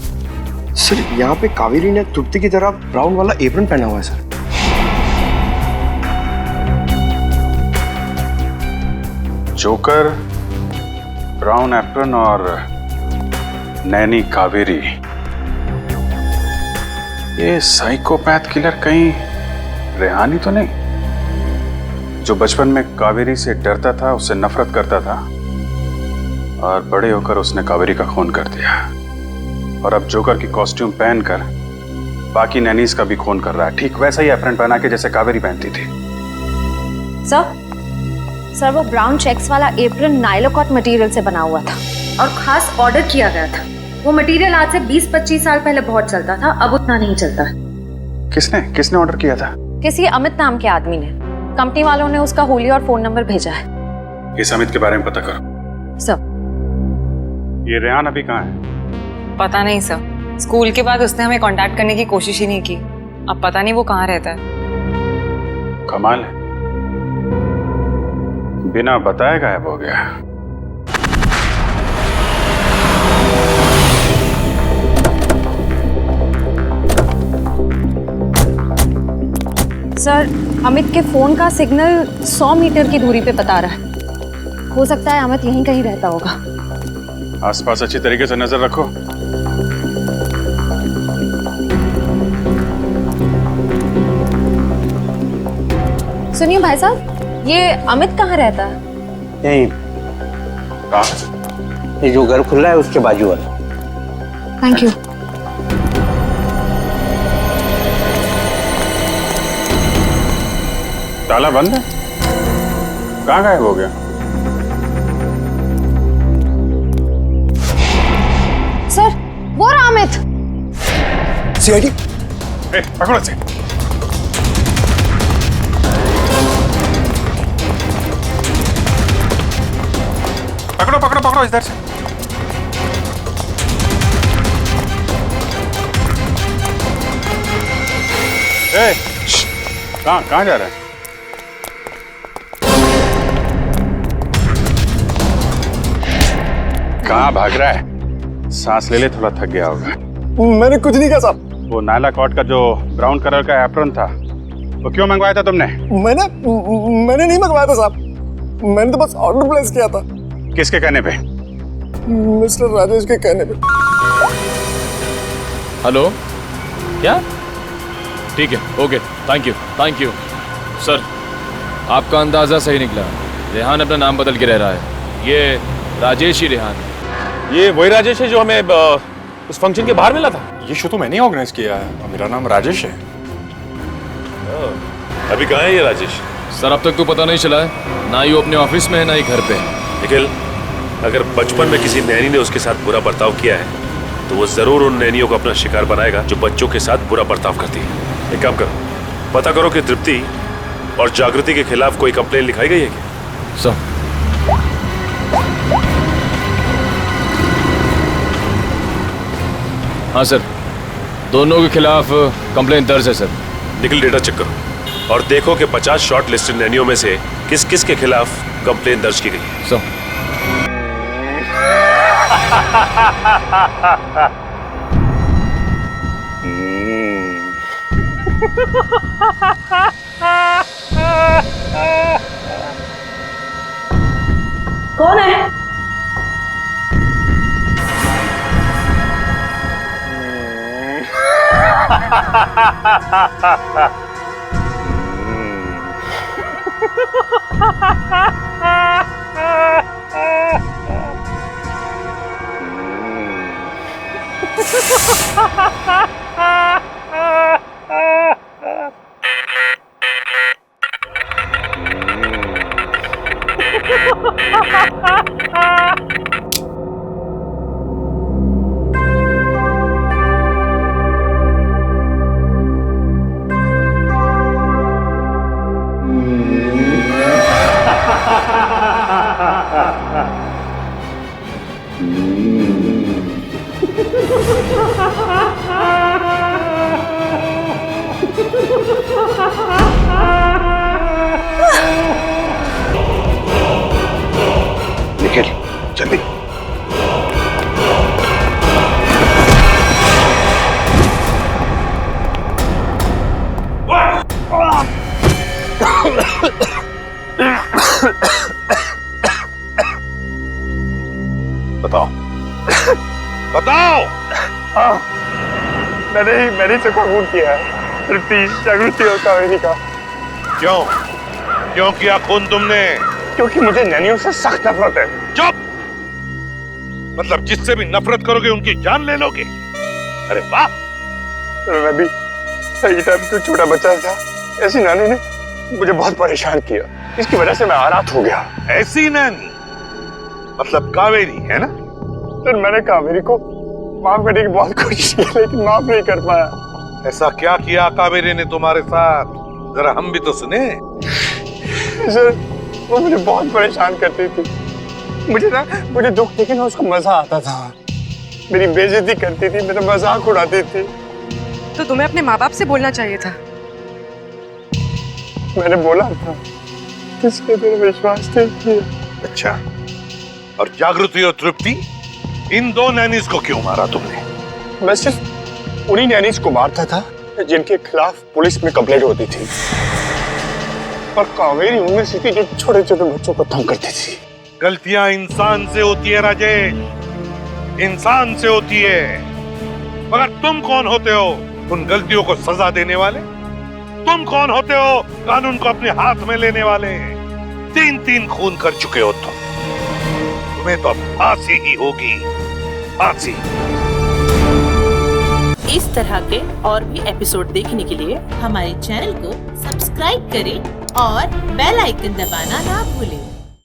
सर, यहाँ पे कावेरी ने तृप्ति की तरह ब्राउन वाला एप्रन पहना हुआ है सर। जोकर, ब्राउन एप्रन और नैनी कावेरी। ये साइकोपैथ किलर कहीं रेहान ही तो नहीं, जो बचपन में कावेरी से डरता था, उससे नफरत करता था, और बड़े होकर उसने कावेरी का खून कर दिया, और अब जोकर की कॉस्ट्यूम पहनकर बाकी नैनीज का भी खून कर रहा है, ठीक वैसा ही एप्रन पहना के जैसे कावेरी पहनती थी। सर, वो ब्राउन चेक्स वाला एप्रन नाइलोकॉट मटेरियल से बना हुआ था और खास ऑर्डर किया गया था। वो मटेरियल आज से 20-25 साल पहले बहुत चलता था, अब उतना नहीं चलता। किसने ऑर्डर किया था? किसी अमित नाम के आदमी ने। कंपनी वालों ने उसका होली और फोन नंबर भेजा है। इस अमित के बारे में पता करो। सर, ये रेहान अभी कहाँ है? पता नहीं सर, स्कूल के बाद उसने हमें कांटेक्ट करने की कोशिश ही नहीं की। अब पता नहीं वो कहाँ रहता है। कमाल है, बिना बताए गायब हो गया। सर, अमित के फोन का सिग्नल 100 मीटर की दूरी पे बता रहा है। हो सकता है अमित यहीं कहीं रहता होगा। आसपास अच्छी तरीके से नजर रखो। सुनिए भाई साहब, ये अमित कहाँ रहता है? यही ये जो घर खुल रहा है उसके बाजू वाला। Thank you. ताला बंद है? कहाँ गायब हो गया? सर, वो रहा अमित। सीआईडी पकड़ो से। पकड़ो पकड़ो पकड़ो इधर से। कहाँ जा रहा है? कहाँ भाग रहा है? सांस ले ले, थोड़ा थक गया होगा। मैंने कुछ नहीं कहा साहब। वो नायला कॉट का जो ब्राउन कलर का एप्रन था, वो क्यों मंगवाया था तुमने? मैंने नहीं मंगवाया था साहब, मैंने तो बस ऑर्डर प्लेस किया था। किसके कहने पे? मिस्टर राजेश के कहने पे। हेलो, क्या? ठीक है, ओके, थैंक यू सर। आपका अंदाजा सही निकला, रेहान अपना नाम बदल के रह रहा है। ये राजेश ही रेहान है। ये वही राजेश है जो हमें उस फंक्शन के बाहर मिला था। ये शो तो मैंने ऑर्गेनाइज किया है और मेरा नाम राजेश है। अभी कहाँ है ये राजेश? सर अब तक तो पता नहीं चला है, ना ही वो अपने ऑफिस में है ना ही घर पे है। निखिल, अगर बचपन में किसी नैनी ने उसके साथ बुरा बर्ताव किया है तो वो जरूर उन नैनियों को अपना शिकार बनाएगा जो बच्चों के साथ बुरा बर्ताव करती है। एक काम करो, पता करो कि तृप्ति और जागृति के खिलाफ कोई कंप्लेन लिखाई गई है क्या? सर हाँ सर, दोनों के खिलाफ कंप्लेन दर्ज है सर। निखिल, डेटा चेक करो और देखो कि 50 शॉर्ट लिस्टेड नैनियों में से किस किस के खिलाफ कंप्लेन दर्ज की गई है। सर कौन है? निखिल, जल्दी। बताओ बताओ। मैंने सबको खून किया है, तृप्ति, जागृति और कावेरी का। क्यों क्यों किया खून तुमने? क्योंकि मुझे नैनियों से सख्त नफरत है। चुप! मतलब जिससे भी नफरत करोगे उनकी जान ले लोगे? अरे वाह! मैं भी सही टाइम पे छोटा बच्चा था, ऐसी नानी ने मुझे बहुत परेशान किया, इसकी वजह से मैं अनाथ हो गया। ऐसी नानी मतलब कावेरी है ना? सर, मैंने कावेरी को माफ करने की बहुत कोशिश की लेकिन माफ नहीं कर पाया। ऐसा क्या किया कावेरी ने तुम्हारे साथ? जरा हम भी तो सुने। सर, वो मुझे बहुत परेशान करती थी। मुझे दुख देखे ना उसको मजा आता था, मेरी बेइज्जती करती थी, मेरा मजाक उड़ाती थी। तो तुम्हें अपने माँ बाप से बोलना चाहिए था। मैंने बोला था, किसने मेरा विश्वास नहीं किया। अच्छा, और जागृति और तृप्ति, इन दो नैनीज को क्यों मारा तुमने? मैं सिर्फ उन्हीं नैनीज को मारता था जिनके खिलाफ पुलिस में कंप्लेंट होती थी, और कावेरी उनमें से थी जो छोटे छोटे बच्चों को तंग करती थी। गलतियां इंसान से होती है राजेश, इंसान से होती है। मगर तुम कौन होते हो उन गलतियों को सजा देने वाले? तुम कौन होते हो कानून को अपने हाथ में लेने वाले? 3 खून कर चुके हो तुम। तुम्हें तो फांसी ही होगी, फांसी। इस तरह के और भी एपिसोड देखने के लिए हमारे चैनल को सब्सक्राइब करें और बेल आइकन दबाना ना भूलें।